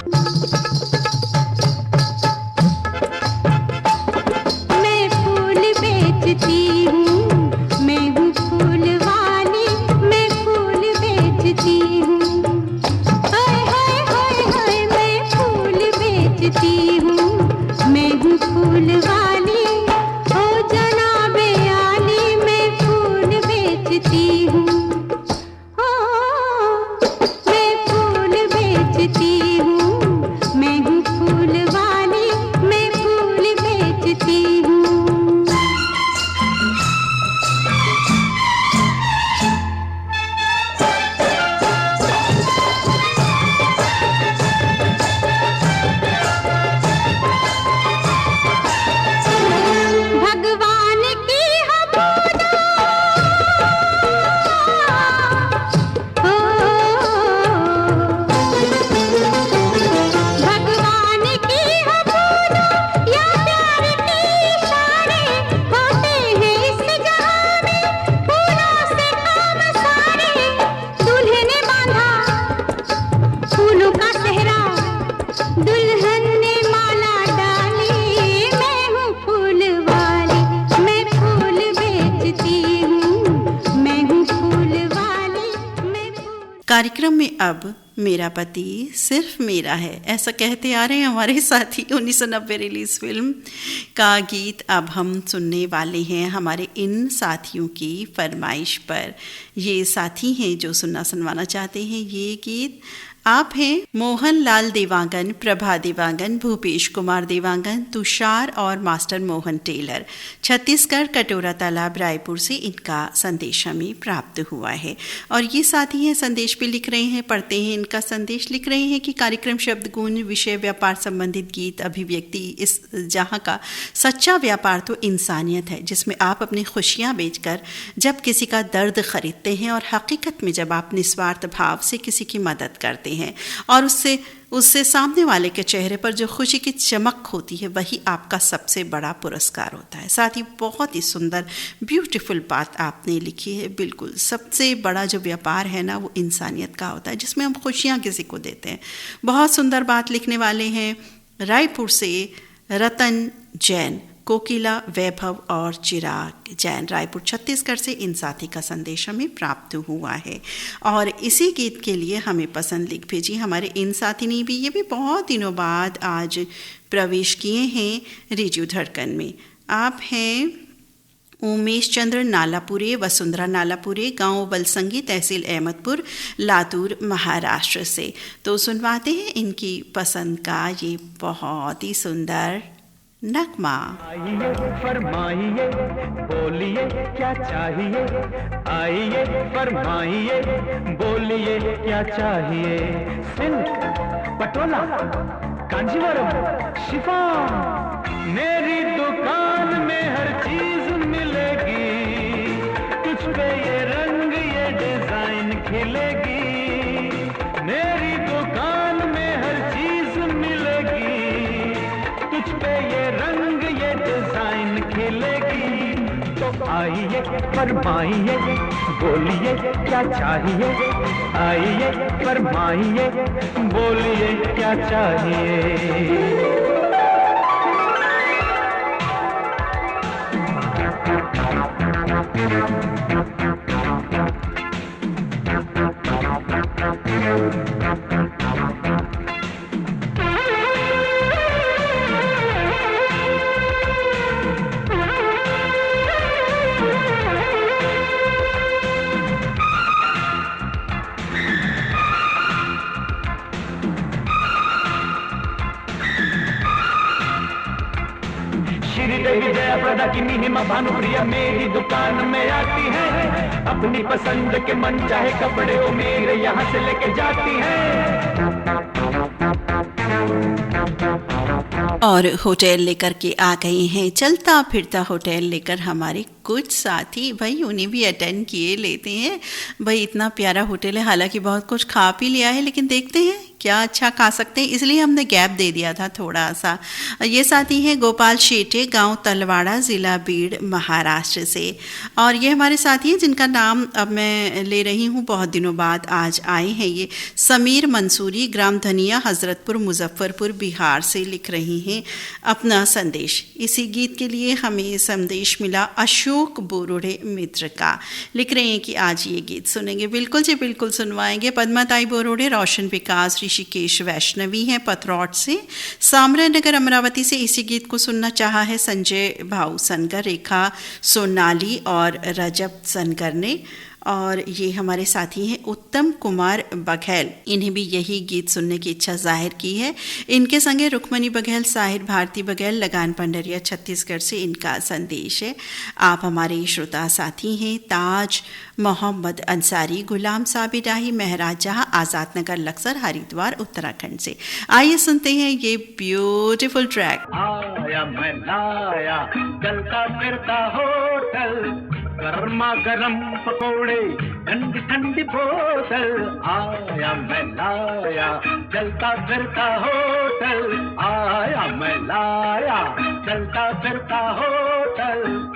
बेचती हूँ, मैं हूँ फूल वाली, मैं फूल बेचती हूँ। हाय हाय हाय हाय मैं फूल बेचती हूँ, मैं हूँ फूल वाली। ओ जनाबे आली मैं फूल बेचती हूँ। ओ मैं फूल बेचती हूँ, मैं हूँ फूल वाली, मैं फूल बेचती हूँ। अब मेरा पति सिर्फ मेरा है, ऐसा कहते आ रहे हैं हमारे साथी। 1990 रिलीज फिल्म का गीत अब हम सुनने वाले हैं हमारे इन साथियों की फरमाइश पर। ये साथी हैं जो सुनना सुनवाना चाहते हैं ये गीत। आप हैं मोहन लाल देवांगन, प्रभा देवांगन, भूपेश कुमार देवांगन, तुषार और मास्टर मोहन टेलर, छत्तीसगढ़ कटोरा तालाब रायपुर से इनका संदेश हमें प्राप्त हुआ है। और ये साथी हैं संदेश पे लिख रहे हैं, पढ़ते हैं इनका संदेश। लिख रहे हैं कि कार्यक्रम शब्द गुण विषय व्यापार संबंधित गीत अभिव्यक्ति, इस जहाँ का सच्चा व्यापार तो इंसानियत है, जिसमें आप अपनी खुशियाँ बेचकर जब किसी का दर्द खरीदते हैं और हकीकत में जब आप निस्वार्थ भाव से किसी की मदद करते हैं और उससे सामने वाले के चेहरे पर जो खुशी की चमक होती है, वही आपका सबसे बड़ा पुरस्कार होता है। साथ ही बहुत ही सुंदर ब्यूटीफुल बात आपने लिखी है। बिल्कुल सबसे बड़ा जो व्यापार है ना, वो इंसानियत का होता है, जिसमें हम खुशियाँ किसी को देते हैं। बहुत सुंदर बात लिखने वाले हैं रायपुर से रतन जैन, कोकिला वैभव और चिराग जैन, रायपुर छत्तीसगढ़ से इन साथी का संदेश हमें प्राप्त हुआ है। और इसी गीत के लिए हमें पसंद लिख भेजी हमारे इन साथी ने भी। ये भी बहुत दिनों बाद आज प्रवेश किए हैं रेडियो धड़कन में। आप हैं उमेश चंद्र नालापुरे, वसुंधरा नालापुरे, गांव बलसंगी, तहसील अहमदपुर, लातूर, महाराष्ट्र से। तो सुनवाते हैं इनकी पसंद का ये बहुत ही सुंदर नगमा। आइए फरमाइए, बोलिए क्या चाहिए, आइए फरमाइए, बोलिए क्या चाहिए। सिल्क, पटोला, कांजीवरम, शिफॉन, मेरी दुकान में हर चीज मिलेगी, तुझ पे ये रंग ये डिजाइन खिलेगी। मेरी दुकान में हर चीज मिलेगी, तुझ पे ये रंग ये डिजाइन खिलेगी। तो आइए फरमाइए, बोलिए क्या चाहिए, आइए फरमाइए, बोलिए क्या चाहिए। श्रीदेवी जया प्रदा की महिमा भानुप्रिया मेरी दुकान में आती है, अपनी पसंद के मन चाहे कपड़े वो मेरे यहाँ से लेके जाती है। और होटल लेकर के आ गए हैं, चलता फिरता होटल लेकर हमारे कुछ साथी। भाई उन्हें भी अटेंड किए लेते हैं। भाई इतना प्यारा होटल है, हालांकि बहुत कुछ खा पी लिया है, लेकिन देखते हैं क्या अच्छा खा सकते हैं, इसलिए हमने गैप दे दिया था थोड़ा सा। ये साथी हैं गोपाल शेटे, गांव तलवाड़ा, ज़िला बीड़, महाराष्ट्र से। और ये हमारे साथी हैं जिनका नाम अब मैं ले रही हूँ, बहुत दिनों बाद आज आए हैं ये। समीर मंसूरी, ग्राम धनिया, हजरतपुर, मुजफ्फरपुर, बिहार से लिख रही हैं अपना संदेश। इसी गीत के लिए हमें संदेश मिला अशोक बोरोड़े मित्र का। लिख रहे हैं कि आज ये गीत सुनेंगे। बिल्कुल जी बिल्कुल सुनवाएंगे। पद्माताई बोरोड़े, रोशन विकास, ऋषिकेश वैष्णवी हैं पथरौट से। सामरानगर अमरावती से इसी गीत को सुनना चाहा है संजय भाऊ सनगर, रेखा सोनाली और रजब सनगर ने। और ये हमारे साथी हैं उत्तम कुमार बघेल, इन्हें भी यही गीत सुनने की इच्छा जाहिर की है। इनके संगे रुक्मणी बघेल, साहिर भारती बघेल, लगान पंडरिया, छत्तीसगढ़ से इनका संदेश है। आप हमारे श्रोता साथी हैं ताज मोहम्मद अंसारी, गुलाम साबिराही, महराज जहाँ, आज़ाद नगर, लक्सर, हरिद्वार, उत्तराखंड से। आइए सुनते हैं ये ब्यूटीफुल ट्रैक। आया मैं लाया चलता फिरता होटल, गर्मा गर्म पकौड़े, ठंडी ठंडी बोतल। आया मैं लाया चलता फिरता होटल, आया मैं लाया चलता फिरता होटल।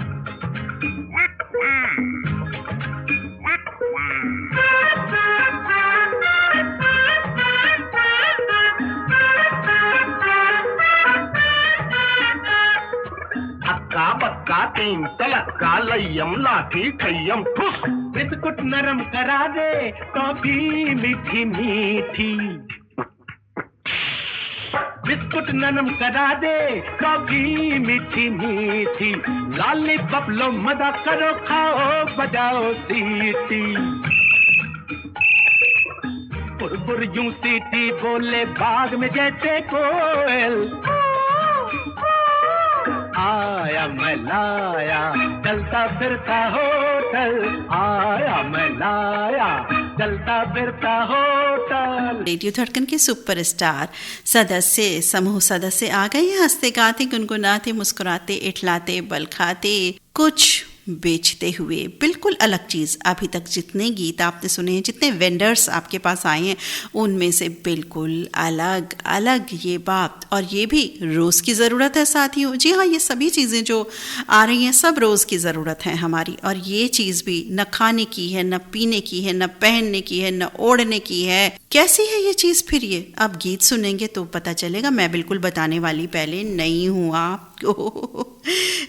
अक्का बक्का तीन तलक्का लय्यम लाठी खय्यम ठुस, बिस्कुट नरम करा दे, कॉफी मीठी मीठी। बिस्कुट नरम करा दे, कॉफी मीठी मीठी। लॉलीपॉप लो मजा करो, खाओ बजाओ सीटी। बुर यूं सीटी बोले बाग में जैसे कोयल। आया मैं लाया चलता फिरता होटल, आया मैं लाया चलता फिरता होटल। रेडियो धड़कन के सुपरस्टार सदस्य समूह सदस्य आ गए हैं, हंसते गाते गुनगुनाते मुस्कुराते इठलाते बल खाते कुछ बेचते हुए। बिल्कुल अलग चीज़। अभी तक जितने गीत आपने सुने हैं, जितने वेंडर्स आपके पास आए हैं, उनमें से बिल्कुल अलग अलग ये बात। और ये भी रोज़ की ज़रूरत है साथियों। जी हाँ, ये सभी चीज़ें जो आ रही हैं सब रोज़ की ज़रूरत है हमारी। और ये चीज़ भी न खाने की है, न पीने की है, न पहनने की है, न ओढ़ने की है। कैसी है ये चीज़ फिर? ये अब गीत सुनेंगे तो पता चलेगा। मैं बिल्कुल बताने वाली पहले नहीं हूँ आपको।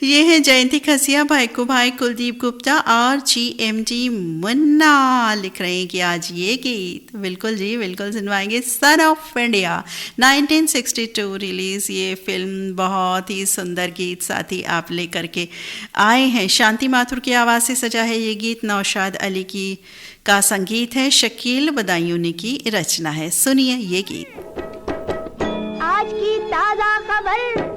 ये है जयंती खसिया, भाई को भाई कुलदीप गुप्ता और GMD मुन्ना लिख रहे हैं कि आज ये गीत बिल्कुल जी बिल्कुल सुनवाएंगे। सन ऑफ इंडिया 1962 रिलीज ये फिल्म, बहुत ही सुंदर गीत साथी आप लेकर के आए हैं। शांति माथुर की आवाज़ से सजा है ये गीत, नौशाद अली की का संगीत है, शकील बदायूनी की रचना है। सुनिए ये गीत। आज की ताजा खबर,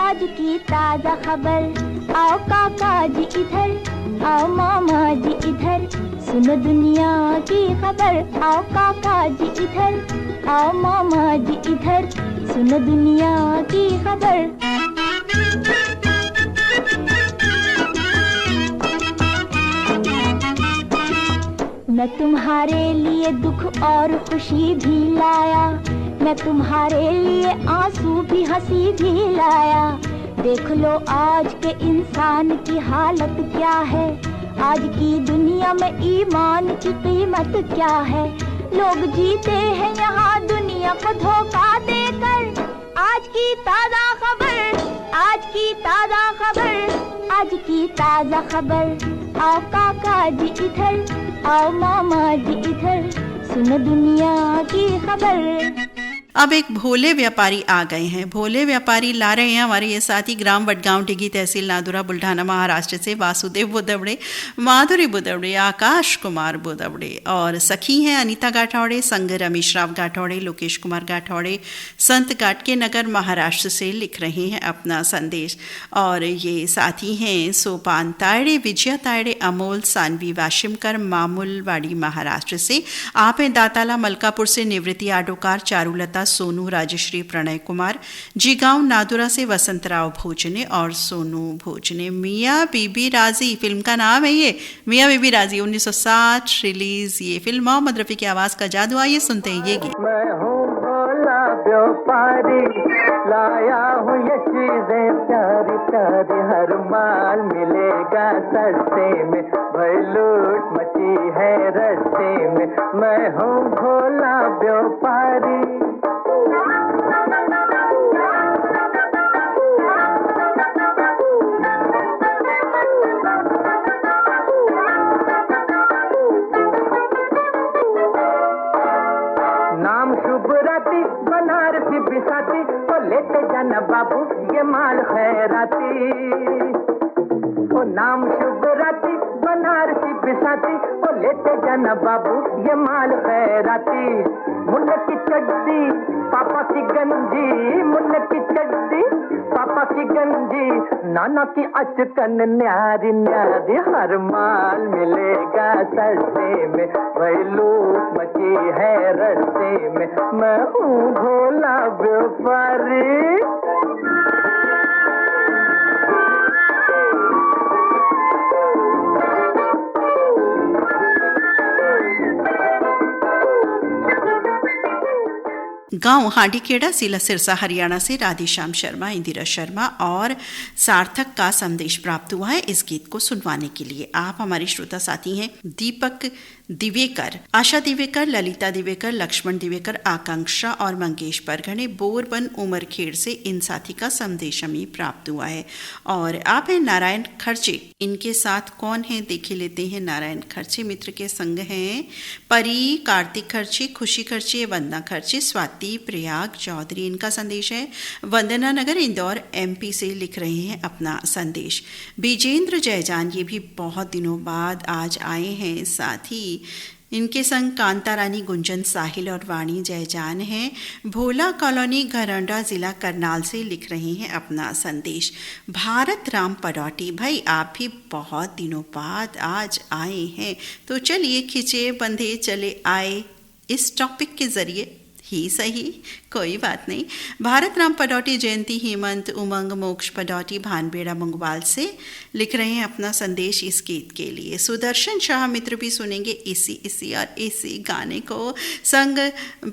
आज की ताजा खबर, आओ काका जी इधर, आओ मामा जी इधर, सुनो दुनिया की खबर। आओ काका जी इधर, आओ मामा जी इधर, सुनो दुनिया की खबर। मैं तुम्हारे लिए दुख और खुशी भी लाया, मैं तुम्हारे लिए आंसू भी हंसी भी लाया। देख लो आज के इंसान की हालत क्या है, आज की दुनिया में ईमान की कीमत क्या है। लोग जीते हैं यहाँ दुनिया को धोखा देकर। आज की ताजा खबर, आज की ताजा खबर, आज की ताजा खबर। आओ काका जी इधर, आओ मामा जी इधर, सुनो दुनिया की खबर। अब एक भोले व्यापारी आ गए हैं। भोले व्यापारी ला रहे हैं हमारे ये साथी ग्राम वडगांव, डिगी तहसील, नादुरा, बुल्ढाना, महाराष्ट्र से वासुदेव बुदवड़े, माधुरी बुदवड़े, आकाश कुमार बुदवड़े और सखी हैं अनीता गाठौड़े, संग रमेशराव गाठौड़े, लोकेश कुमार गाठौड़े, संत गाटके नगर, महाराष्ट्र से लिख रहे हैं अपना संदेश। और ये साथी हैं सोपान तायड़े, विजया तायड़े, अमोल सानवी वाशिमकर, मामूलवाड़ी महाराष्ट्र से। आप हैं दाताला मलकापुर से निवृत्ति आडोकार, चारुलता, सोनू, राजश्री, प्रणय कुमार, जीगांव नादुरा से वसंतराव भोजने और सोनू भोजने। मियाँ बीबी राजी फिल्म का नाम है ये, मियाँ बीबी राजी 1960 रिलीज ये फिल्म। मोहम्मद रफी की आवाज का जादू। आइए सुनते हैं ये गीत। मैं हूँ भोला व्यापारी, लाया हूँ ये चीजें प्यारी प्यारी, हर माल मिलेगा सस्ते में, भाई लूट मची है रस्ते में। मैं हूँ भोला व्यापारी। नाम शुभ राती, बनारसी बिसाती, तो लेते जाना बाबू ये माल खैराती। ओ नाम शुभ राती, बनारसी बिसाती, तो लेते जाना बाबू ये माल खैराती। मुन्ने की चड्डी पापा की गंजी, मुन्ने की चड्डी पापा की गंजी, नाना की अचकन न्यारी न्यारी, हर माल मिलेगा सस्ते में, वही लूट मची है रस्ते में। मैं हूँ भोला व्यापारी। गांव हांडीखेड़ा, जिला सिरसा, हरियाणा से राधेश्याम शर्मा, इंदिरा शर्मा और सार्थक का संदेश प्राप्त हुआ है इस गीत को सुनवाने के लिए। आप हमारे श्रोता साथी हैं दीपक दिवेकर, आशा दिवेकर, ललिता दिवेकर, लक्ष्मण दिवेकर, आकांक्षा और मंगेश परगढ़ ने बोरबन उमरखेड़ से इन साथी का संदेश हमें प्राप्त हुआ है। और आप हैं नारायण खर्चे, इनके साथ कौन है देखे लेते हैं। नारायण खर्चे मित्र के संग हैं परी, कार्तिक खर्चे, खुशी खर्चे, वंदना खर्चे, स्वाति, प्रयाग चौधरी। इनका संदेश है वंदना नगर इंदौर MP से लिख रहे हैं अपना संदेश। बीजेंद्र जयजान ये भी बहुत दिनों बाद आज आए हैं। साथ ही इनके संग कांता रानी, गुंजन, साहिल और वाणी जयजान हैं। भोला कॉलोनी, घरंडा, जिला करनाल से लिख रहे हैं अपना संदेश। भारत राम पडौटी, भाई आप भी बहुत दिनों बाद आज आए हैं, तो चलिए खिंचे बंधे चले आए इस टॉपिक के जरिए ही सही, कोई बात नहीं। भारत राम पडौटी, जयंती, हेमंत, उमंग, मोक्ष पडौटी, भानबेड़ा मंगवाल से लिख रहे हैं अपना संदेश इस गीत के लिए। सुदर्शन शाह मित्र भी सुनेंगे इसी और इसी गाने को। संग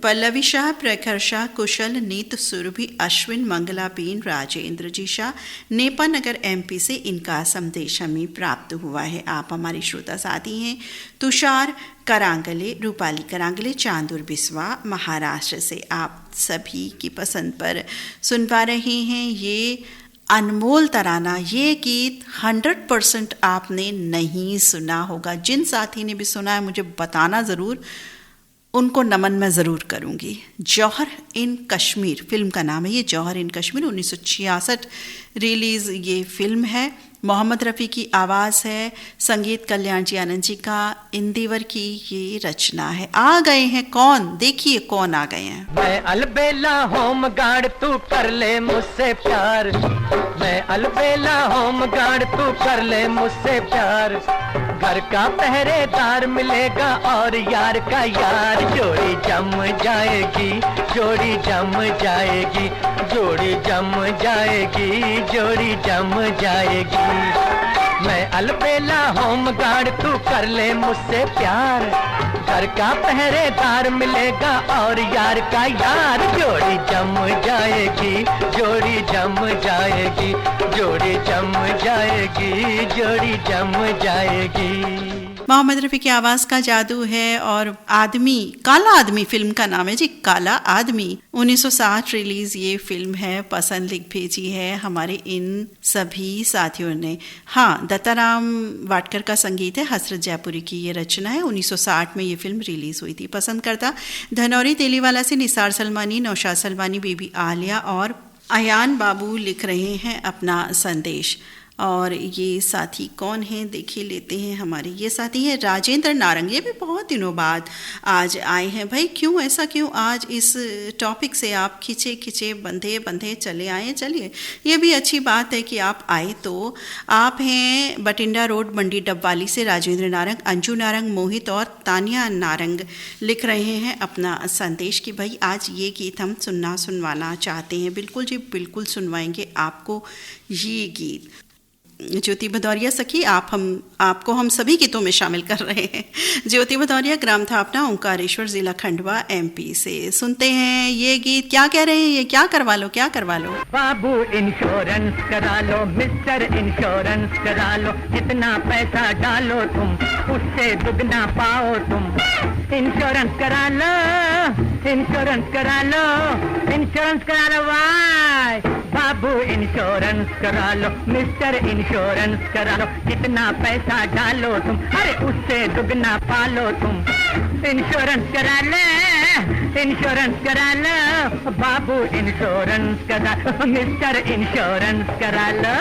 पल्लवी शाह, प्रखर शाह, कुशल, नीत, सुरभि, अश्विन, मंगला बीन, राजेंद्र जी शाह, नेपा नगर MP से इनका संदेश हमें प्राप्त हुआ है। आप हमारे श्रोता साथी हैं। तुषार करांगले, रूपाली करांगले, चांदुर बिस्वा महाराष्ट्र से आप सभी की पसंद पर सुन पा रहे हैं ये अनमोल तराना। ये गीत 100% आपने नहीं सुना होगा। जिन साथी ने भी सुना है मुझे बताना ज़रूर, उनको नमन मैं ज़रूर करूँगी। जौहर इन कश्मीर फिल्म का नाम है ये, जौहर इन कश्मीर 1966 रिलीज़ ये फिल्म है। मोहम्मद रफ़ी की आवाज़ है, संगीत कल्याण जी आनंद जी का, इंदिवर की ये रचना है। आ गए हैं कौन, देखिए कौन आ गए हैं। मैं अलबेला होम गार्ड, तू कर ले मुझसे प्यार। मैं अलबेला होम गार्ड, तू कर ले मुझसे प्यार। घर का पहरेदार मिलेगा और यार का यार। जोड़ी जम जाएगी, जोड़ी जम जाएगी, जोड़ी जम जाएगी, जोड़ी जम जाएगी। मैं अलबेला होम गार्ड, तू कर ले मुझसे प्यार। घर का पहरेदार मिलेगा और यार का यार। जोड़ी जम जाएगी, जोड़ी जम जाएगी, जोड़ी जम जाएगी, जोड़ी जम जाएगी। मोहम्मद रफ़ी की आवाज़ का जादू है। और आदमी, काला आदमी फिल्म का नाम है जी, काला आदमी 1960 रिलीज़ ये फिल्म है। पसंद लिख भेजी है हमारे इन सभी साथियों ने। हाँ, दत्ताराम वाडकर का संगीत है, हसरत जयपुरी की ये रचना है। 1960 में ये फिल्म रिलीज़ हुई थी। पसंद करता धनौरी तेलीवाला से निसार सलमानी, नौशाद सलमानी, बीबी आलिया और अयान बाबू लिख रहे हैं अपना संदेश। और ये साथी कौन हैं देखिए लेते हैं। हमारे ये साथी हैं राजेंद्र नारंग, ये भी बहुत दिनों बाद आज आए हैं। भाई क्यों, ऐसा क्यों आज इस टॉपिक से आप खिंचे बंधे चले आए। चलिए, ये भी अच्छी बात है कि आप आए। तो आप हैं बटिंडा रोड, मंडी डबवाली से राजेंद्र नारंग, अंजू नारंग, मोहित और तानिया नारंग लिख रहे हैं अपना संदेश कि भाई आज ये गीत हम सुनवाना चाहते हैं। बिल्कुल जी, बिल्कुल सुनवाएंगे आपको ये गीत। ज्योति भदौरिया सखी, आपको हम सभी गीतों में शामिल कर रहे हैं। ज्योति भदौरिया, ग्राम थापना, ओंकारेश्वर, जिला खंडवा MP से। सुनते हैं ये गीत। क्या कह रहे हैं ये, क्या करवा लो, क्या करवा लो। बाबू इंश्योरेंस करा लो, मिस्टर इंश्योरेंस करा लो। जितना पैसा डालो तुम, उससे दुगना पाओ तुम। इंश्योरेंस करा लो, इंश्योरेंस करा लो, इंश्योरेंस करा लो भाई। बाबू इंश्योरेंस करा लो, मिस्टर इंश्योरेंस करा लो। जितना पैसा डालो तुम, अरे उससे दुगना पालो तुम। इंश्योरेंस करा ले, इंश्योरेंस करा लो। बाबू इंश्योरेंस करा लो, मिस्टर इंश्योरेंस करा लो।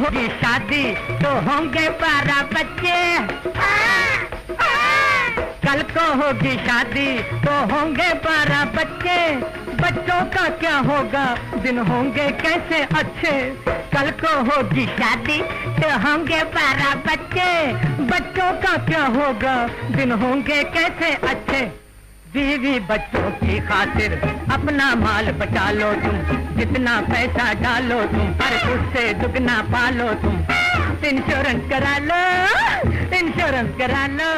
होगी शादी तो होंगे 12 बच्चे। कल को होगी शादी तो होंगे 12 बच्चे। बच्चों का क्या होगा, दिन होंगे कैसे अच्छे। कल को होगी शादी तो होंगे 12 बच्चे। बच्चों का क्या होगा, दिन होंगे कैसे अच्छे। बीवी बच्चों की खातिर अपना माल बचा लो तुम। जितना पैसा डालो तुम, पर उससे दुगना पालो तुम। इंश्योरेंस करा लो, इंश्योरेंस करा लो।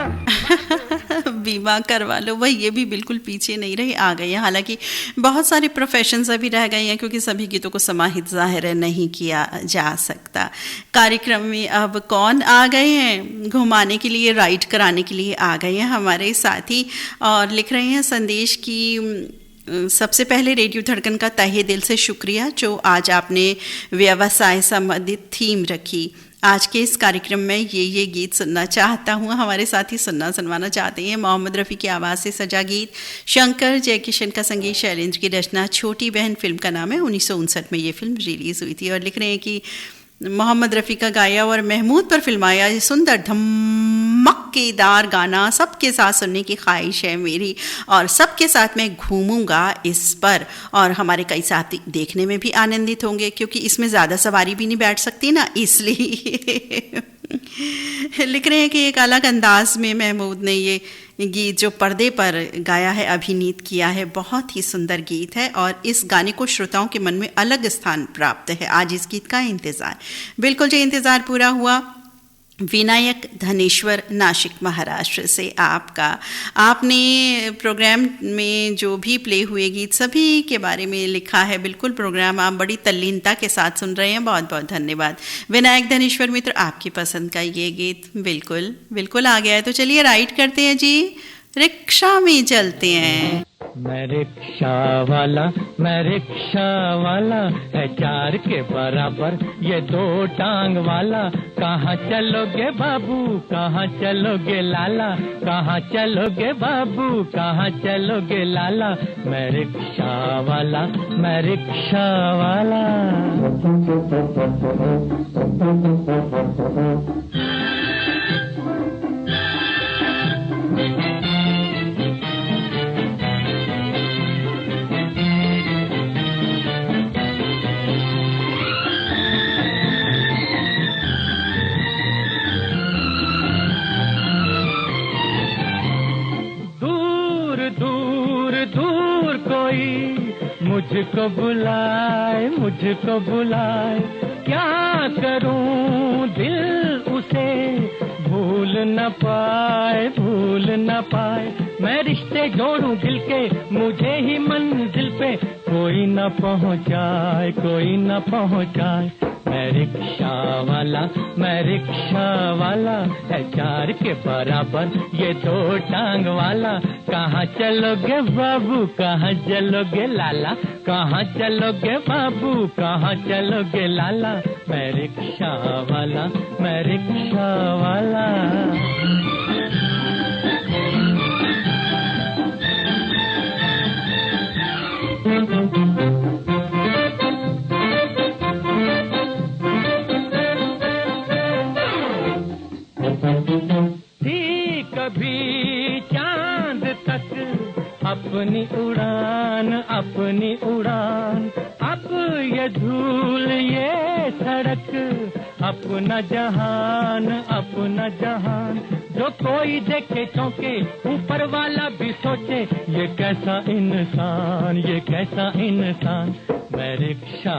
बीमा करवा लो भाई, ये भी बिल्कुल पीछे नहीं रहे, आ गए हैं। हालांकि बहुत सारे प्रोफेशंस अभी रह गए हैं क्योंकि सभी गीतों को समाहित ज़ाहिर नहीं किया जा सकता। कार्यक्रम में अब कौन आ गए हैं घुमाने के लिए, राइड कराने के लिए आ गए हैं हमारे साथी, और लिख रहे हैं संदेश की सबसे पहले रेडियो धड़कन का तहे दिल से शुक्रिया जो आज आपने व्यवसाय संबंधित थीम रखी। आज के इस कार्यक्रम में ये गीत सुनना चाहता हूँ। हमारे साथी सुनवाना चाहते हैं मोहम्मद रफ़ी की आवाज़ से सजा गीत, शंकर जयकिशन का संगीत, शैलेंद्र की रचना। छोटी बहन फिल्म का नाम है, 1959 में ये फिल्म रिलीज़ हुई थी। और लिख रहे हैं कि मोहम्मद रफ़ी का गाया और महमूद पर फिल्माया ये सुंदर धमाकेदार गाना सबके साथ सुनने की ख्वाहिश है मेरी, और सबके साथ मैं घूमूंगा इस पर, और हमारे कई साथी देखने में भी आनंदित होंगे क्योंकि इसमें ज़्यादा सवारी भी नहीं बैठ सकती ना, इसलिए लिख रहे हैं कि एक अलग अंदाज में महमूद ने ये गीत जो पर्दे पर गाया है, अभिनीत किया है, बहुत ही सुंदर गीत है और इस गाने को श्रोताओं के मन में अलग स्थान प्राप्त है। आज इस गीत का इंतज़ार, बिल्कुल जो इंतज़ार पूरा हुआ। विनायक धनेश्वर नासिक महाराष्ट्र से आपका, आपने प्रोग्राम में जो भी प्ले हुए गीत सभी के बारे में लिखा है। बिल्कुल प्रोग्राम आप बड़ी तल्लीनता के साथ सुन रहे हैं, बहुत बहुत धन्यवाद विनायक धनेश्वर मित्र। आपकी पसंद का ये गीत बिल्कुल आ गया है, तो चलिए राइड करते हैं जी, रिक्शा में चलते हैं। मैं रिक्शा वाला है 4 के बराबर ये 2 टांग वाला। कहाँ चलोगे बाबू, कहाँ चलोगे लाला, कहाँ चलोगे बाबू, कहाँ चलोगे लाला। मैं रिक्शा वाला। दूर कोई मुझको बुलाए, क्या करूं दिल उसे भूल न पाए। मैं रिश्ते जोड़ूं दिल के, मुझे ही मंजिल पे कोई न पहुंचाए। मैं रिक्शा वाला है 4 के बराबर ये 2 टांग वाला। कहाँ चलोगे बाबू, कहाँ चलोगे लाला, कहाँ चलोगे बाबू, कहाँ चलोगे लाला। मैं रिक्शा वाला। थी कभी चांद तक अपनी उड़ान, अब ये धूल ये सड़क अपना जहान। जो कोई देखे चौंके, ऊपर वाला भी सोचे ये कैसा इंसान। मैं रिक्शा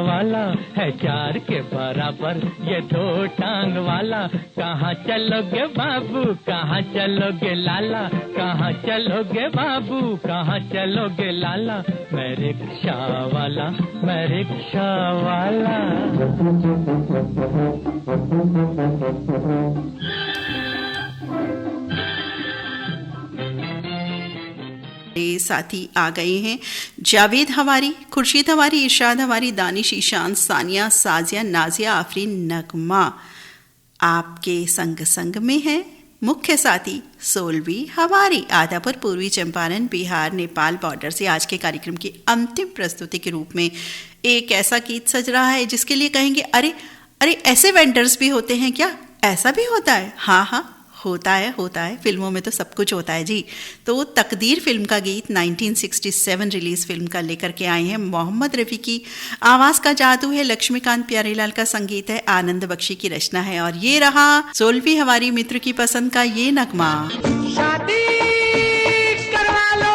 वाला है 4 के बराबर ये 2 टांग वाला। कहाँ चलोगे बाबू, कहाँ चलोगे लाला, कहाँ चलोगे बाबू, कहाँ चलोगे लाला। मैं रिक्शा वाला। साथी आ गए हैं जावेद हवारी, खुर्शीद हवारी, इरशाद हवारी, दानिश, ईशान, सानिया, साजिया, नाजिया, आफरीन, नगमा। आपके संग में है मुख्य साथी सोलवी हवारी, आदापुर, पूर्वी चंपारण, बिहार नेपाल बॉर्डर से। आज के कार्यक्रम की अंतिम प्रस्तुति के रूप में एक ऐसा गीत सज रहा है जिसके लिए कहेंगे अरे ऐसे वेंडर्स भी होते हैं क्या, ऐसा भी होता है? हाँ होता है, फिल्मों में तो सब कुछ होता है जी। तो तकदीर फिल्म का गीत 1967 रिलीज फिल्म का लेकर के आए हैं। मोहम्मद रफ़ी की आवाज़ का जादू है, लक्ष्मीकांत प्यारेलाल का संगीत है, आनंद बख्शी की रचना है, और ये रहा सोल्वी हमारी मित्र की पसंद का ये नगमा। शादी करवा लो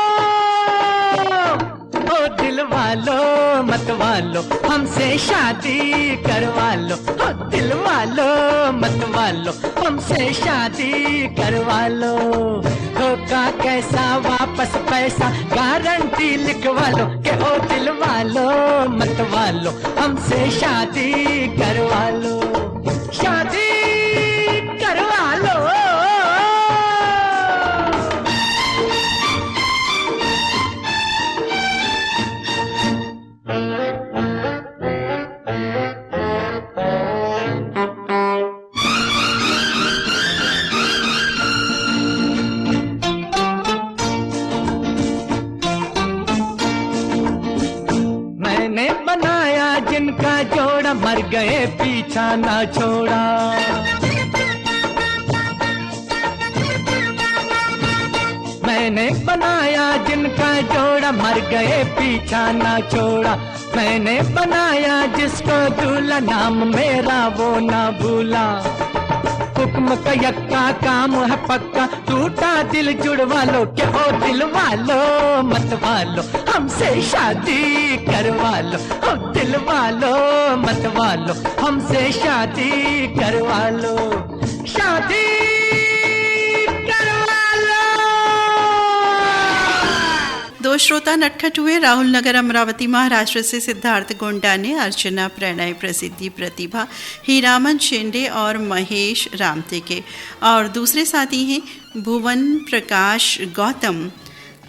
ओ दिल वालो मत वालो, हमसे शादी करवा लो, हो दिल वालो मत वालो, हमसे शादी करवा लो। धोखा कैसा वापस पैसा गारंटी लिखवा लो, के ओ दिल वालो मत वालो, हमसे शादी करवा लो, शादी करवा लो। मैंने बनाया जिनका जोड़ा, मर गए पीछा ना छोड़ा। मैंने बनाया जिनका जोड़ा, मर गए पीछा ना छोड़ा। मैंने बनाया जिसको दूल्हा, नाम मेरा वो ना भूला। हुक्म का यक्का काम है पक्का, टूटा दिल जुड़वा लो, क्या ओ दिल वालो मत वालो, हमसे शादी करवा लो, ओ दिल वालो मत वालो, हमसे शादी करवा लो, शादी करवा लो। दो श्रोता नटखट हुए। राहुल नगर अमरावती महाराष्ट्र से सिद्धार्थ गोंडा ने अर्चना प्रणय प्रसिद्धि प्रतिभा हीरामन शेंडे और महेश रामते के, और दूसरे साथी हैं भुवन प्रकाश गौतम,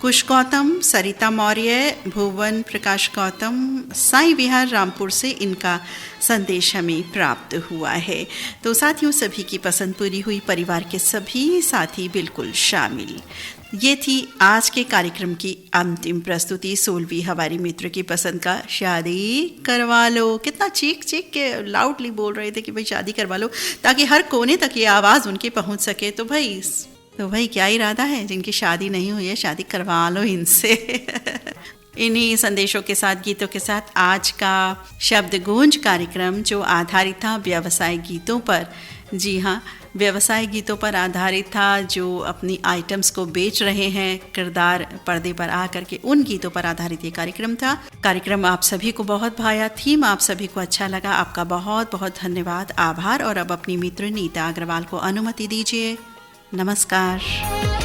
कुश गौतम, सरिता मौर्य, भुवन प्रकाश गौतम, साई विहार रामपुर से इनका संदेश हमें प्राप्त हुआ है। तो साथियों, सभी की पसंद पूरी हुई, परिवार के सभी साथी बिल्कुल शामिल। ये थी आज के कार्यक्रम की अंतिम प्रस्तुति, 16वीं हमारी मित्र की पसंद का शादी करवा लो। कितना चीख चीख के लाउडली बोल रहे थे कि भाई शादी करवा लो, ताकि हर कोने तक ये आवाज़ उनकी पहुंच सके। तो भाई क्या इरादा है, जिनकी शादी नहीं हुई है शादी करवा लो इनसे। इन्हीं संदेशों के साथ, गीतों के साथ आज का शब्द गूंज कार्यक्रम, जो आधारित था व्यवसाय गीतों पर, जी हाँ, व्यवसाय गीतों पर आधारित था, जो अपनी आइटम्स को बेच रहे हैं, किरदार पर्दे पर आ करके, उन गीतों पर आधारित ये कार्यक्रम था। कार्यक्रम आप सभी को बहुत भाया, थीम आप सभी को अच्छा लगा, आपका बहुत बहुत धन्यवाद, आभार। और अब अपनी मित्र नीता अग्रवाल को अनुमति दीजिए। नमस्कार।